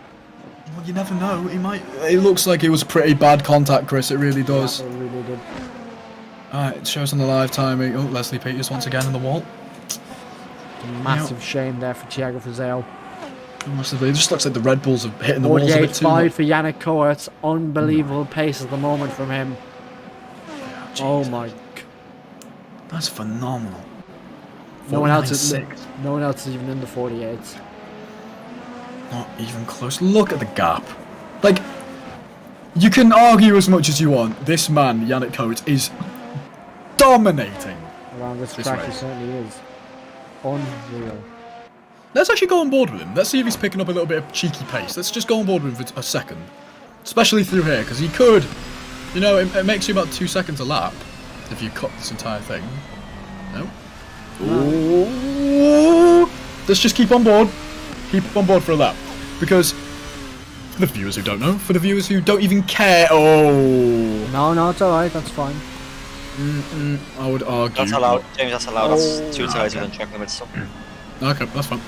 Well, you never know. He might. It looks like it was pretty bad contact, Chris. It really does. Yeah, it really did. Alright, it shows on the live timing. Oh, Leslie Peters once again in the wall. Massive shame there for Thiago Frazao. Massively. It just looks like the Red Bulls are hitting the walls a bit too 48.5 much. for Yannick Coates. Unbelievable pace at the moment from him. Oh my. That's phenomenal. No one else is 49.6. no one else is even in the 48s. Not even close. Look at the gap. Like, you can argue as much as you want. This man, Yannick Coates, is dominating. Around this This track he race. certainly is. Unreal. Let's actually go on board with him. Let's see if he's picking up a little bit of cheeky pace. Let's just go on board with him for a second. Especially through here, because he could... You know, it makes you about 2 seconds a lap if you cut this entire thing. No? Ooh. Let's just keep on board. Keep on board for a lap. Because, for the viewers who don't know, for the viewers who don't even care... Oh! No, it's alright, that's fine. I would argue... That's allowed, James. That's allowed. Oh, That's 2 tires okay. within track limits. So. Okay, that's fine.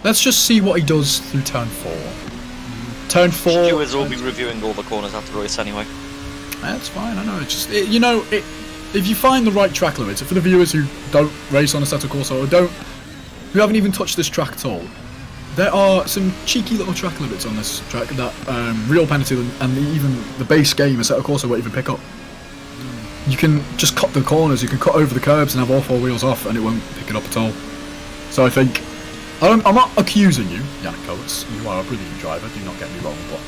Let's just see what he does through turn 4. Turn 4... Stewards will be reviewing all the corners after the race anyway. That's fine, I know. It's just, if you find the right track limits, for the viewers who don't race on Assetto Corsa or who haven't even touched this track at all, there are some cheeky little track limits on this track that Real Penalty and even the base game Assetto Corsa won't even pick up. You can just cut the corners, you can cut over the curbs and have all 4 wheels off and it won't pick it up at all. So I think, I'm not accusing you, Yannick Coates, you are a brilliant driver, do not get me wrong, but,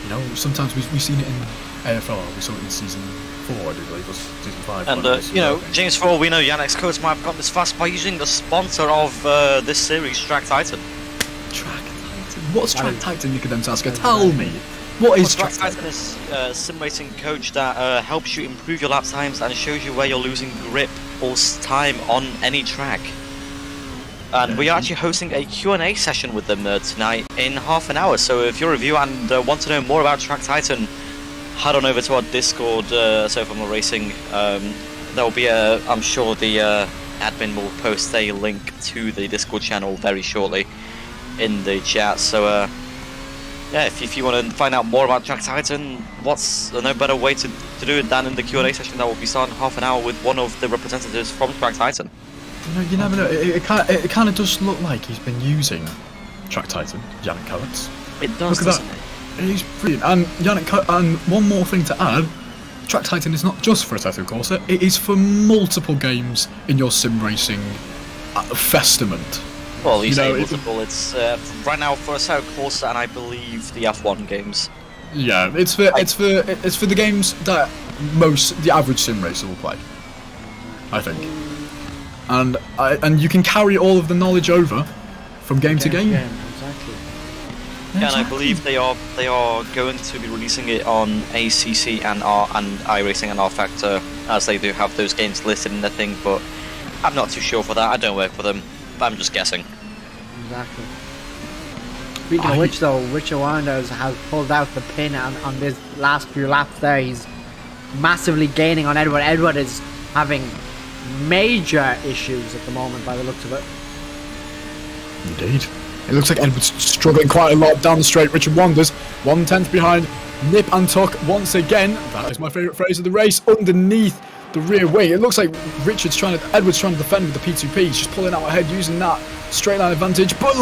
you know, sometimes we've seen it in AFR, we saw it in season 4, I do believe, was season 5. And you know, James, for all we know, Yannick Coates might have gotten this fast by using the sponsor of this series, Track Titan. Track Titan? What's Track Titan, Nikodem? Tell me, what is Track Track Titan Titan? is a sim racing coach that helps you improve your lap times and shows you where you're losing grip or time on any track. And we are actually hosting a Q&A session with them tonight in half an hour. So if you're a viewer and want to know more about Track Titan, head on over to our Discord, Assetto Formula Racing. There will be I'm sure the admin will post a link to the Discord channel very shortly in the chat. So yeah, if you want to find out more about Track Titan, what's no better way to do it than in the Q&A session that will be starting in half an hour with one of the representatives from Track Titan. You never know, it kind of does look like he's been using Track Titan, Yannick Coates. It does, Look at doesn't that. it? He's brilliant. And and one more thing to add, Track Titan is not just for Assetto Corsa, it is for multiple games in your sim racing festament. Well, you say know, multiple. It's right now for Assetto Corsa and I believe the F1 games. Yeah, it's for the games that the average sim racer will play, I think. And you can carry all of the knowledge over from game to game. Exactly. Yeah, and I believe they are going to be releasing it on ACC and iRacing and R Factor as they do have those games listed in their thing, but I'm not too sure for that. I don't work for them, but I'm just guessing. Exactly. Speaking of which, though, Richard Wanders has pulled out the pin on this last few laps there. He's massively gaining on Edward. Edward is having major issues at the moment by the looks of it. Indeed. It looks like Edward's struggling quite a lot down the straight. Richard Wanders, 1/10 behind. Nip and tuck once again. That is my favourite phrase of the race. Underneath the rear wing. It looks like Edward's trying to defend with the P2P. He's just pulling out ahead using that straight line advantage. But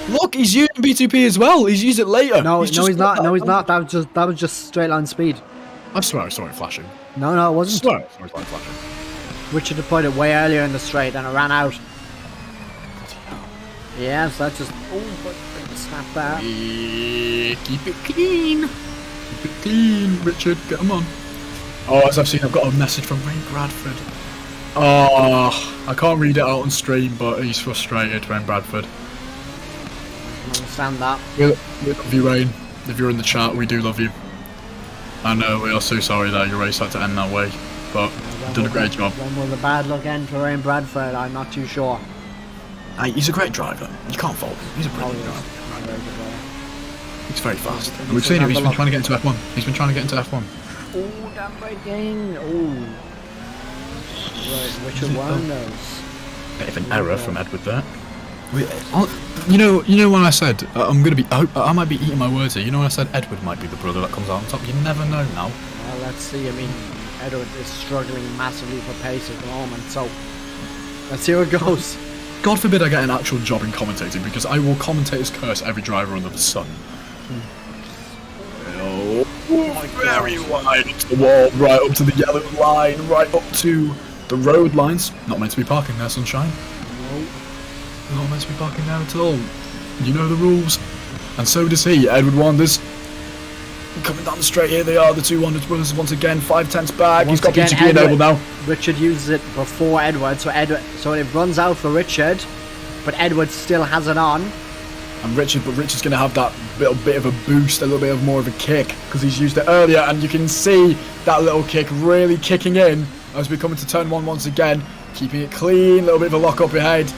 look, he's using P2P as well. He's used it later. No, he's not. No, he's not. That was just straight line speed. I swear I saw it flashing. No, it wasn't. I swear it flashing. Richard deployed it way earlier in the straight and it ran out. Yes, that's just... Oh, but snap that. Keep it clean. Keep it clean, Richard. Get him on. Oh, as I've seen, I've got a message from Wayne Bradford. Oh, I can't read it out on stream, but he's frustrated, Wayne Bradford. I understand that. We love you, Wayne. If you're in the chat, we do love you. I know, we are so sorry that your race had to end that way, but you've done a great job. When will the bad luck end for Wayne Bradford? I'm not too sure. He's a great driver. You can't fault him. He's a brilliant driver. He's very fast. And we've seen him. He's been trying to get into F1. Oh, damn braking. Oh. Right, Richard Wanders. Bit of an error from Edward there. You know when I said I might be eating my words here. You know when I said Edward might be the brother that comes out on top. You never know now. Well, let's see. I mean, Edward is struggling massively for pace at the moment, so let's see how it goes. God forbid I get an actual job in commentating, because I will commentate as curse every driver under the sun. Oh, very wide into the wall, right up to the yellow line, right up to the road lines. Not meant to be parking there, sunshine. Nope. Not meant to be parking there at all. You know the rules. And so does he, Edward Wanders. Coming down the straight, here they are, the two Wanders brothers once again, 5/10 back. He's got P2P enabled now. Richard uses it before Edward, so it runs out for Richard, but Edward still has it on. And Richard's going to have that little bit of a boost, a little bit of more of a kick, because he's used it earlier, and you can see that little kick really kicking in as we come into turn one once again, keeping it clean, a little bit of a lock up ahead.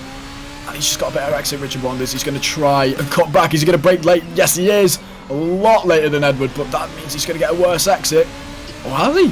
And he's just got a better exit, Richard Wanders. He's going to try and cut back. Is he going to brake late? Yes, he is. A lot later than Edward, but that means he's going to get a worse exit. Or has he?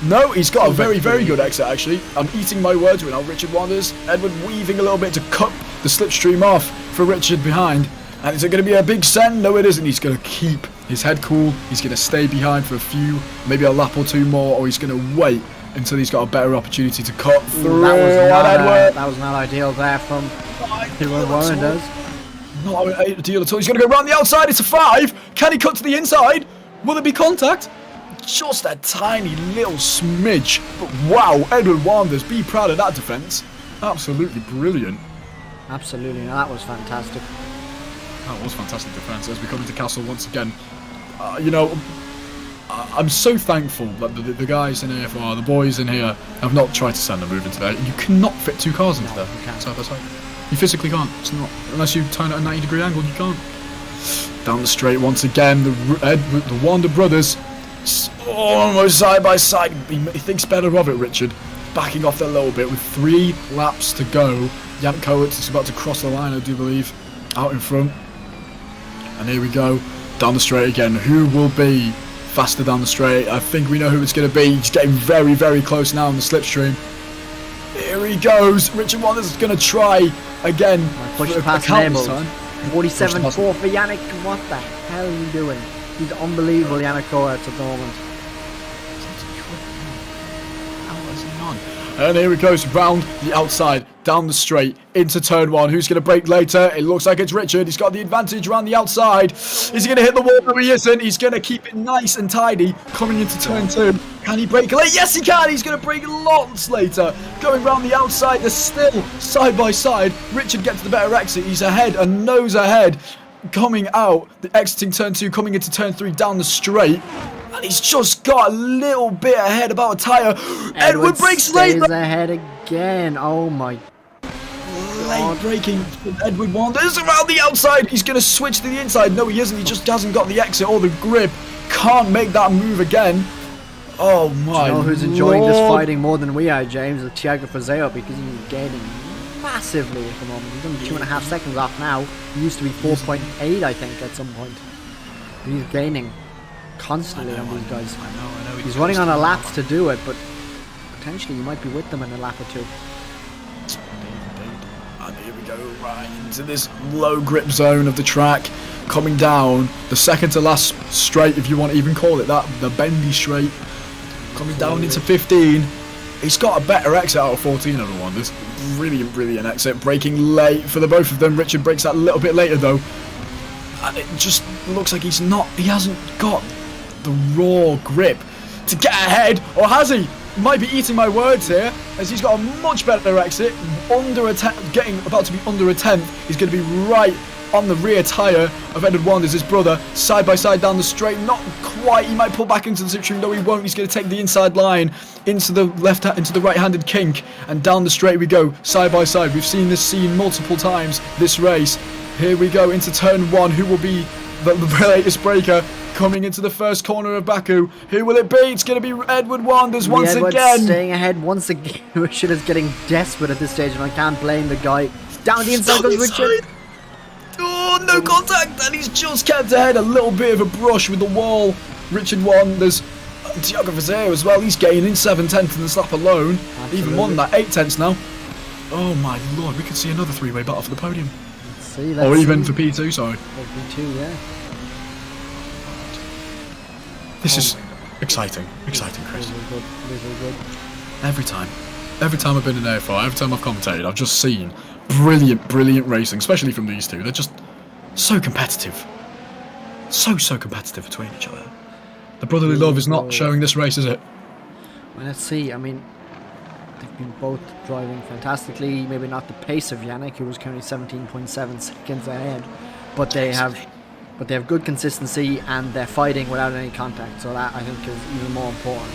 No, he's got a very, very good exit, actually. I'm eating my words right now, Richard Wanders. Edward weaving a little bit to cut the slipstream off for Richard behind. And is it going to be a big send? No, it isn't. He's going to keep his head cool. He's going to stay behind for a few, maybe a lap or two more, or he's going to wait until he's got a better opportunity to cut through. That was not ideal there from Edward Wanders. Not ideal at all. He's going to go around the outside. It's a 5. Can he cut to the inside? Will there be contact? Just a tiny little smidge. But wow, Edward Wanders, be proud of that defence. Absolutely brilliant. Absolutely, that was fantastic. That was fantastic defence as we come into Castle once again. I'm so thankful that the guys in AFR, the boys in here, have not tried to send a move into there. You cannot fit two cars into there. Side by side. You physically can't. It's not. Unless you turn at a 90-degree angle, you can't. Down the straight once again, the Wander brothers, almost side by side. He thinks better of it, Richard. Backing off there a little bit with 3 laps to go. Jan Kowitz is about to cross the line, I do believe, out in front. And here we go, down the straight again. Who will be faster down the straight? I think we know who it's going to be. He's getting very, very close now on the slipstream. Here he goes. Richard Wanders is going to try again. Push past enabled. 47.4 for Yannick. What the hell are you doing? He's unbelievable, Yannick Kowitz at the moment. And here he goes round the outside, down the straight, into turn 1. Who's going to brake later? It looks like it's Richard. He's got the advantage around the outside. Is he going to hit the wall? No, he isn't. He's going to keep it nice and tidy coming into turn 2. Can he brake late? Yes, he can. He's going to brake lots later. Going round the outside, they're still side by side. Richard gets the better exit. He's ahead, a nose ahead. Coming out, exiting turn 2, coming into turn 3 down the straight. And he's just got a little bit ahead, about a tyre. Edward brakes late. Stays ahead again. Oh my late braking. Edward Wanders around the outside. He's going to switch to the inside. No, he isn't. He just hasn't got the exit or the grip. Can't make that move again. Oh my You know who's enjoying this Lord. fighting more than we are, James? Is Thiago Frazeo, because he's gaining massively at the moment. He's only 2.5 seconds off now. He used to be 4.8, I think, at some point. But he's gaining constantly on these guys. I know. He's running on a lap to do it, but potentially he might be with them in a lap or two. And here we go, right into this low grip zone of the track. Coming down the second to last straight, if you want to even call it that, the bendy straight. Coming down into 15. He's got a better exit out of 14, everyone. This brilliant exit. Braking late for the both of them. Richard brakes that a little bit later though. And it just looks like he hasn't got the raw grip to get ahead, or has he? Might be eating my words here, as he's got a much better exit. About to be under a tenth. He's going to be right on the rear tyre of Edward Wanders, his brother, side by side down the straight. Not quite. He might pull back into the slipstream. No, he won't. He's going to take the inside line into the right-handed kink, and down the straight we go, side by side. We've seen this scene multiple times this race. Here we go into turn 1. Who will be the latest breaker coming into the first corner of Baku? Who will it be? It's going to be Edward Wanders once again. Staying ahead once again. Richard is getting desperate at this stage, and I can't blame the guy. Down the inside goes Richard. Oh, no contact, and he's just kept ahead. A little bit of a brush with the wall. Richard Wanders, Thiago Frazeo as well. He's gaining 7/10 in the slap alone. Absolutely. Even more than that, 8/10 now. Oh my lord, we could see another three-way battle for the podium. Or even for P2, sorry. P2, yeah. This is exciting, Chris. Really good. Every time I've been in AFR, every time I've commentated, I've just seen brilliant racing, especially from these two. They're just so competitive. So competitive between each other. The brotherly love is not showing this race, is it? Well, let's see. I mean, they've been both driving fantastically. Maybe not the pace of Yannick, who was currently 17.7 seconds ahead, but they have good consistency, and they're fighting without any contact. So that, I think, is even more important.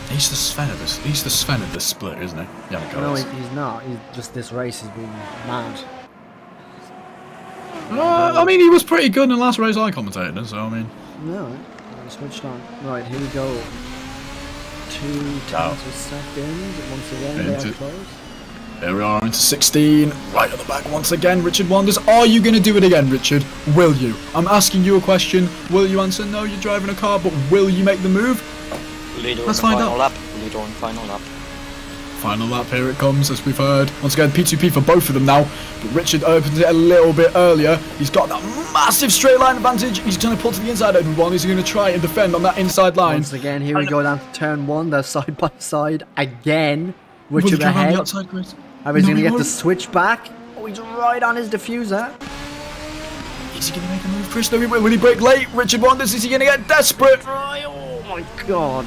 He's the Sven of this split, isn't he? Yannick No, he's not. He's just, this race has been mad. I mean, he was pretty good in the last race I commentated, so I mean. No, I switched on. Right, here we go. 2 tenths a second. Once again, they are close. There we are into 16. Right at the back once again, Richard Wanders. Are you going to do it again, Richard? Will you? I'm asking you a question. Will you answer? No, you're driving a car, but will you make the move? Let's find out. Leader on final lap. Final lap, here it comes, as we've heard. Once again, P2P for both of them now. But Richard opens it a little bit earlier. He's got that massive straight line advantage. He's going to pull to the inside, Edward Wanders. He's going to try and defend on that inside line. Once again, here we go down to turn 1. They're side by side again. Will he Richard come around ahead. the outside, Chris? I was No, going to he get the won't. switch back. Oh, he's right on his diffuser. Is he going to make a move, Chris? No, he will. Will he break late? Richard Wanders, is he going to get desperate? Oh my god.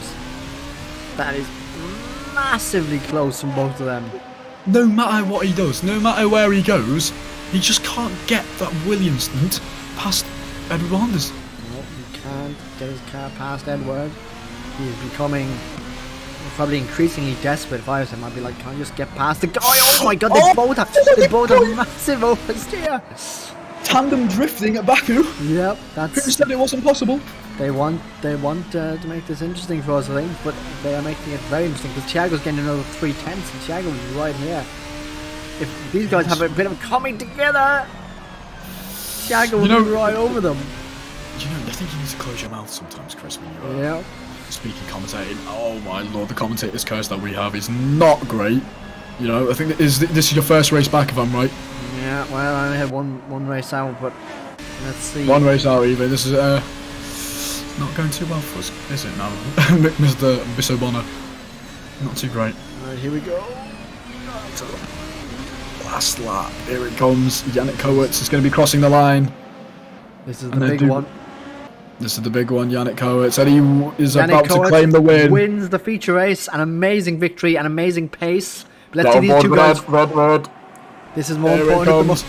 That is massively close from both of them. No matter what he does, no matter where he goes, he just can't get that Williams stunt past Edward Wanders. No, he can't get his car past Edward. He's becoming probably increasingly desperate. If I was him, I'd be like, can I just get past the guy? Oh my god, they both have massive oversteer. Tandem drifting at Baku. Yep, Who that's... said it wasn't possible? They want to make this interesting for us, I think, but they are making it very interesting because Thiago's getting another 3 tenths, and Thiago is right here. If these guys have a bit of coming together, Thiago will be right over them. You know, I think you need to close your mouth sometimes, Chris, when you're speaking, commentating. Oh my lord, the commentator's curse that we have is not great. You know, I think this is your first race back, if I'm right. Yeah, well, I only had one race out, but let's see. One race out, even. This is not going too well for us, is it now? Mr. Bissobona. Not too great. Alright, here we go. Last lap. Here it comes. Yannick Kowitz is going to be crossing the line. This is the big one. This is the big one, Yannick Kowitz. And he is Yannick about Kowitz to claim the win. Wins the feature race. An amazing victory, an amazing pace. But let's see these two guys. Red. This is more important.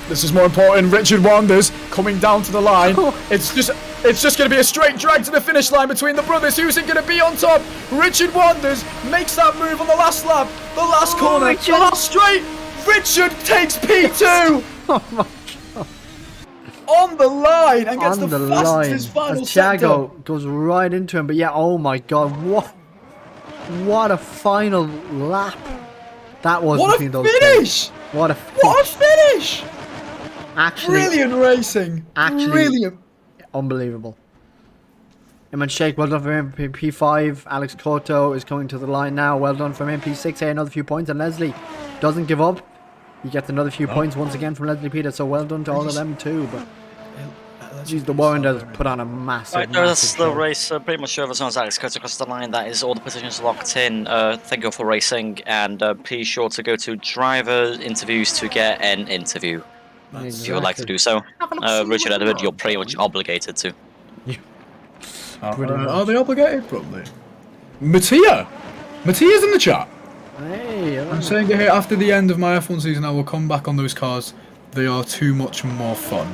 This is more important. Richard Wanders coming down to the line. It's just going to be a straight drag to the finish line between the brothers. Who's it going to be on top? Richard Wanders makes that move on the last lap, the last corner, Richard. the last straight. Richard takes P2. Oh my god. on the line and gets On the the fastest line his final as sector. Thiago goes right into him. But yeah, oh my god, what a final lap that was What between a those two. finish! What a What a finish! actually Brilliant racing. Actually- Brilliant. unbelievable. Imran Sheikh, well done for MP5. Alex Cotto is coming to the line now. Well done from MP6 here, another few points. And Leslie doesn't give up. He gets another few points once again from Leslie Peter. So well done to all of them too. But geez, the Warren does put on a massive, Right, that's massive the show. race pretty much over as soon as Alex cuts across the line. That is all the positions locked in. Thank you all for racing, and be sure to go to driver interviews to get an interview if you would like to do so. Richard Edward, you're pretty much obligated to. Pretty much. Are they obligated? Probably. Mattia's in the chat. Hey, I'm saying it here, after the end of my F1 season, I will come back on those cars. They are too much more fun.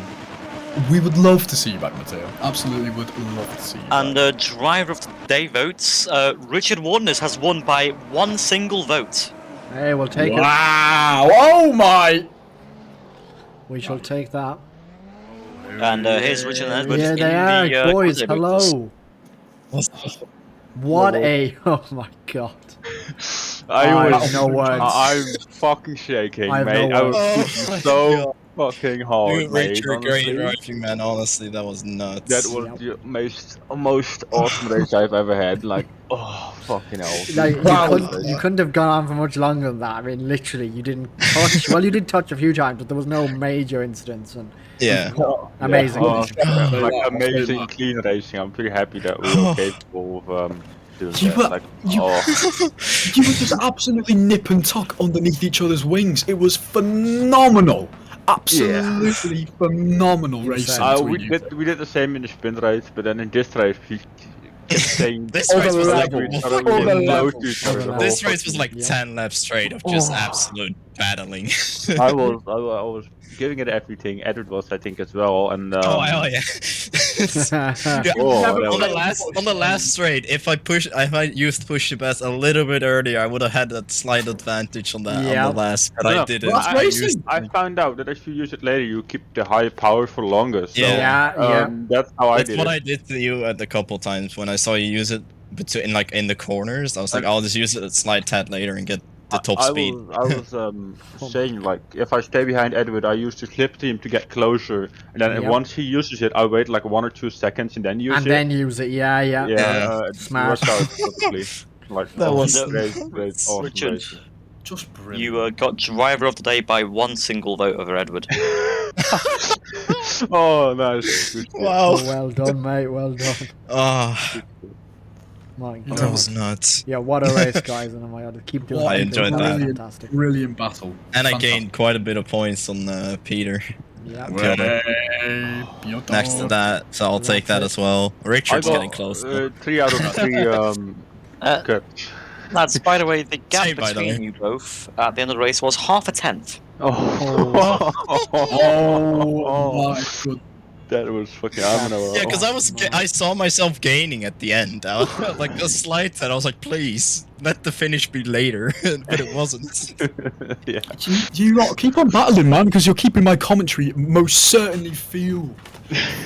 We would love to see you back, Mattia. Absolutely would love to see you And back. driver of the day votes, Richard Warners has won by one single vote. hey, we'll take it. Wow! Oh my! We shall take that. And here's Richard Edwards Yeah, in they are, the boys. holiday votes. Hello. What a! Oh my god. I have no words. I'm fucking shaking, I have mate. no I was words. pushing so fucking hard, Dude, mate. Richard, great honestly. driving, man. Honestly, that was nuts. That was the most awesome race I've ever had. Like, oh, fucking hell. Like, Wow. you couldn't have gone on for much longer than that. I mean, literally, you didn't touch. Well, you did touch a few times, but there was no major incidents. And yeah. amazing. Like amazing clean racing. I'm pretty happy that we were capable of doing You that. were- Like, you- oh, You were just absolutely nip and tuck underneath each other's wings. It was phenomenal. Absolutely phenomenal racing. we between you did we did the same in the sprint race, but then in this race we kept saying This race was like to each other, we Other didn't know level. to each other the this whole race was like Yeah. 10 laps straight of just absolute battling. I was giving it everything. Edward was, I think, as well. And Oh hell yeah! Yeah, Oh, that on the last straight, if I used push the best a little bit earlier, I would have had that slight advantage on that Yeah. on the last, but No, I didn't. well, I used I found out that if you use it later, you keep the high power for longer. So, Yeah. that's how I That's did what it. I did to you at a couple times when I saw you use it between like in the corners. I was like, I'll just use it a slight tad later and get the top speed. I was saying, like, if I stay behind Edward, I use the slip team to get closer, and then Yep. once he uses it, I wait like 1 or 2 seconds and then use and it. then use it. Yeah. yeah, it Smart. worked out perfectly. Like, That was great, awesome Richard. racing. Just brilliant. You got driver of the day by one single vote over Edward. Oh, nice. Good shit. Wow. Oh, well done, mate. Well done. Oh, My God. that was nuts. Yeah, what a race, guys! And oh my God, keep doing I it. enjoyed was that. Fantastic. Brilliant battle. And I Fantastic. gained quite a bit of points on Peter. Yeah. Next to that, so I'll take that as well. I Richard's got getting close. though. 3 out of 3 Uh, cuts. Lads, by the way, the gap Same, by the between way. you both at the end of the race was half a tenth. Oh, Oh my god. that was fucking. I'm gonna. Yeah, because I saw myself gaining at the end. I was like a slight, and I was like, please let the finish be later, but it wasn't. yeah. You lot keep on battling, man, because you're keeping my commentary most certainly fueled.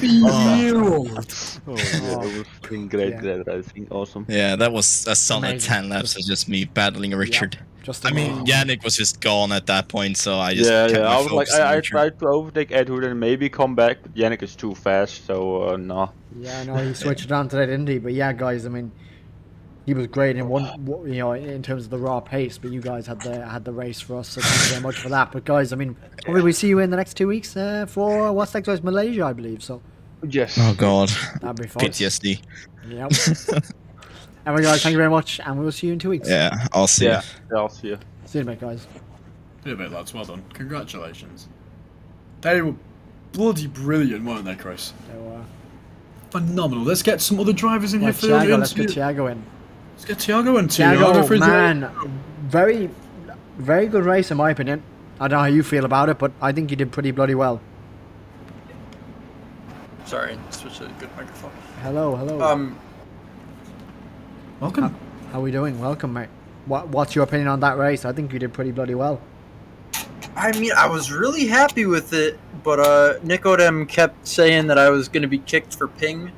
Fueled. Oh, yeah, it was fucking great, Yeah. great racing. Awesome. Yeah, that was a solid Amazing. 10 laps of just me battling Richard. Just I mean, Yannick was just gone at that point, so I just kept my I was like, focus on I Richard. tried to overtake Edward and maybe come back, but Yannick is too fast, so no. Yeah, I know he switched it on today, didn't he? But yeah, guys, I mean, he was great in in terms of the raw pace. But you guys had the race for us, so thank you very much for that. But guys, I mean, hopefully we see you in the next 2 weeks for what's next? It's Malaysia, I believe. So Yes. Oh god, that'd be fun. PTSD. Yep. Anyway, guys, thank you very much, and we will see you in 2 weeks. Yeah, I'll see. Yeah, I'll see you. See you, mate, guys. Yeah, mate, lads, well done. Congratulations. They were bloody brilliant, weren't they, Chris? So, Phenomenal. Let's get some other drivers in well, here for the Thiago, let's get interview. Thiago in. Let's get Thiago in too. I'll go for Thiago, his- man, very, very good race in my opinion. I don't know how you feel about it, but I think you did pretty bloody well. Sorry, switch to a good microphone. Hello, hello. Welcome. How we doing? Welcome, mate. What's your opinion on that race? I think you did pretty bloody well. I mean, I was really happy with it, but Nicodem kept saying that I was going to be kicked for ping,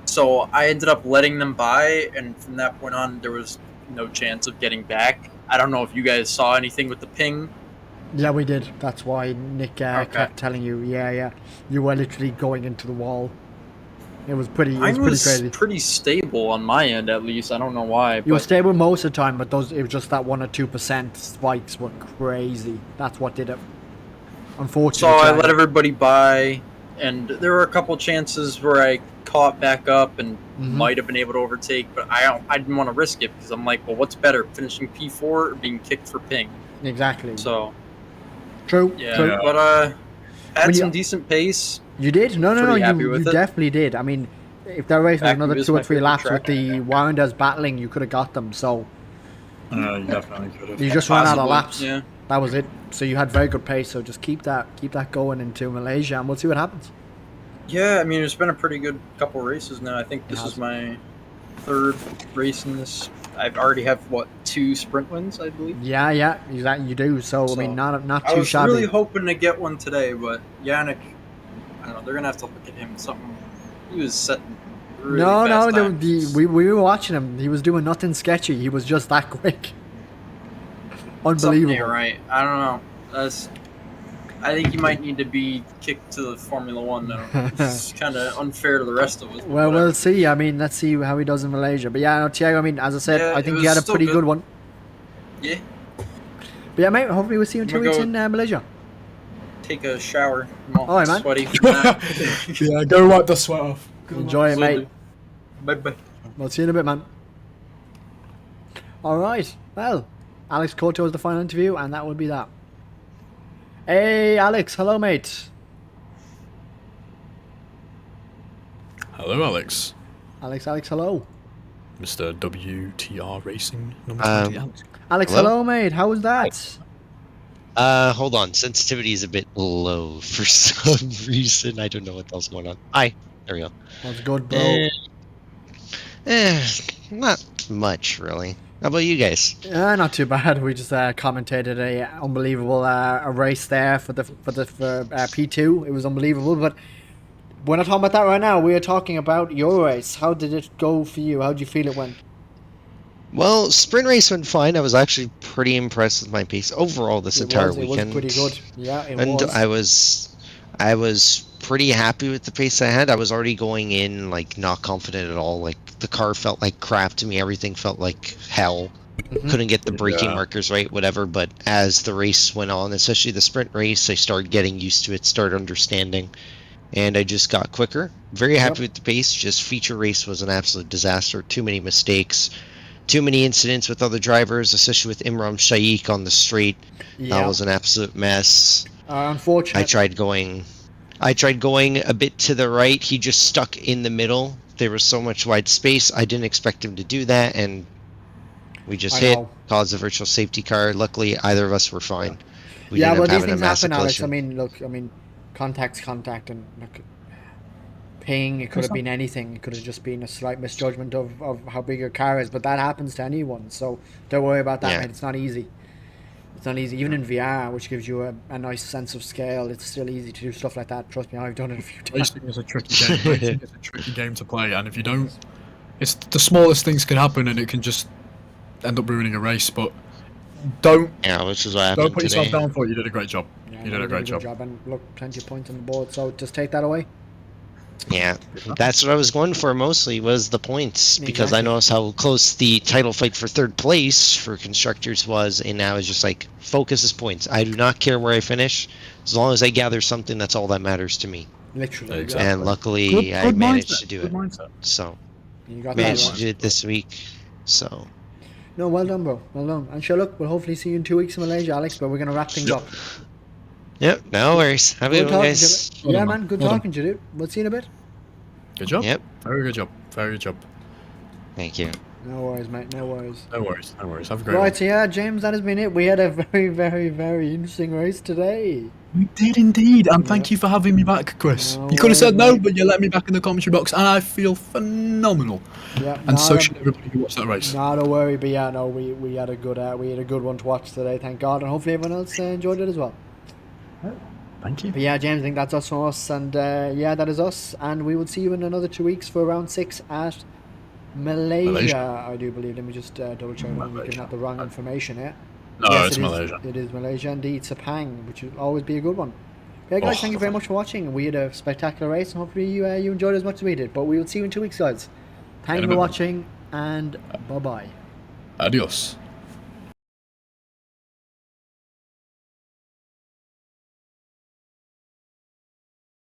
so I ended up letting them by, and from that point on, there was no chance of getting back. I don't know if you guys saw anything with the ping. Yeah, we did. That's why Nick kept telling you, yeah, you were literally going into the wall. It was pretty crazy. Pretty stable on my end, at least. I don't know why. You were stable most of the time, but it was just that 1 or 2% spikes were crazy. That's what did it. Unfortunately. So I let everybody by, and there were a couple chances where I caught back up and might have been able to overtake, but I didn't want to risk it because I'm like, well, what's better, finishing P4 or being kicked for ping? Exactly. So. True. But had some decent pace. You did? No, you definitely did. I mean, if that race was another 2 or 3 laps with the Warrenders battling, you could have got them, so... You definitely could have. You just ran out of laps. Yeah. That was it. So you had very good pace, so just keep that going into Malaysia, and we'll see what happens. Yeah, I mean, it's been a pretty good couple races now. I think this is my 3rd race in this. I already have, 2 sprint wins, I believe? Yeah, exactly, you do. So I mean, not too shabby. I was really hoping to get one today, but Yannick, I don't know, they're going to have to look at him. He was setting really fast times. We were watching him. He was doing nothing sketchy. He was just that quick. Unbelievable. Something ain't right. I don't know. I think he might need to be kicked to the Formula 1 now. It's kind of unfair to the rest of us. Well, we'll see. I mean, let's see how he does in Malaysia. But yeah, no, Thiago, I mean, as I said, I think he had a pretty good one. Yeah. But yeah, mate, hopefully we'll see you in 2 weeks in Malaysia. Take a shower. I'm all right, man. sweaty. Yeah, go wipe the sweat off. Enjoy it, mate. Bye-bye. We'll see you in a bit, man. Alright, well, Alex Couto was the final interview, and that would be that. Hey, Alex. Hello, mate. Hello, Alex. Alex, hello. Mr. WTR Racing number 20, Alex. Alex, hello, mate. How was that? Hold on. Sensitivity is a bit low for some reason. I don't know what else going on. Hi. There we go. That's good, bro. Not much, really. How about you guys? Not too bad. We just commentated a unbelievable a race there for P2. It was unbelievable, but we're not talking about that right now. We are talking about your race. How did it go for you? How did you feel it went? Well, sprint race went fine. I was actually pretty impressed with my pace overall this entire weekend. It was pretty good. Yeah, it was. I was pretty happy with the pace I had. I was already going in like not confident at all. Like the car felt like crap to me. Everything felt like hell. Couldn't get the braking markers right, whatever. But as the race went on, especially the sprint race, I started getting used to it, started understanding, and I just got quicker. Very happy with the pace. Just feature race was an absolute disaster. Too many mistakes. Too many incidents with other drivers, especially with Imran Shaikh on the straight. That was an absolute mess. Unfortunately, I tried going a bit to the right. He just stuck in the middle. There was so much wide space. I didn't expect him to do that, and we just caused a virtual safety car. Luckily, either of us were fine. We yeah, ended but up these having things a massive happen, Alex. collision. Contact's contact, and look, ping. It could have been anything. It could have just been a slight misjudgment of how big your car is, but that happens to anyone. So don't worry about that, mate. It's not easy. It's not easy. Even in VR, which gives you a nice sense of scale, it's still easy to do stuff like that. Trust me, I've done it a few times. Racing is a tricky game. Racing is a tricky game to play, and if you don't, it's the smallest things can happen, and it can just end up ruining a race. But don't. Yeah, which is what happened. Don't put yourself down for it. You did a great job. Yeah, you did a great job. And look, plenty of points on the board. So just take that away. Yeah, that's what I was going for mostly, was the points, because I noticed how close the title fight for 3rd place for constructors was, and I was just like, focus is points. I do not care where I finish, as long as I gather something, that's all that matters to me. Literally. Exactly. And luckily, I managed to do it. Mindset. So, You got managed to do it this week, so... No, well done, bro. Well done. And sure, look, we'll hopefully see you in 2 weeks in Malaysia, Alex, but we're going to wrap things up. Yep, no worries. Have a good one, guys. Yeah, man, good talking to you, dude. We'll see you in a bit. Good job. Yep. Very good job. Very good job. Thank you. No worries, mate. No worries. No worries. No worries. Have a great one. Right, so yeah, James, that has been it. We had a very, very, very interesting race today. You did indeed, and thank you for having me back, Chris. No You could have said worries, no, mate. but you let me back in the commentary box, and I feel phenomenal. Yeah, And so should everybody who watched that race. No, don't worry. But yeah, no, we had a good one to watch today. Thank God, and hopefully everyone else enjoyed it as well. Thank you. But yeah, James, I think that's us from us, and yeah, that is us, and we will see you in another 2 weeks for round 6 at Malaysia. I do believe. Let me just double check. I'm giving out the wrong information here. No, Yes, it's Malaysia. It is Malaysia indeed. Sepang, which will always be a good one. Okay, guys, thank you very much for watching. We had a spectacular race, and hopefully you enjoyed it as much as we did. But we will see you in 2 weeks, guys. Thank you for watching, and bye-bye. Adios.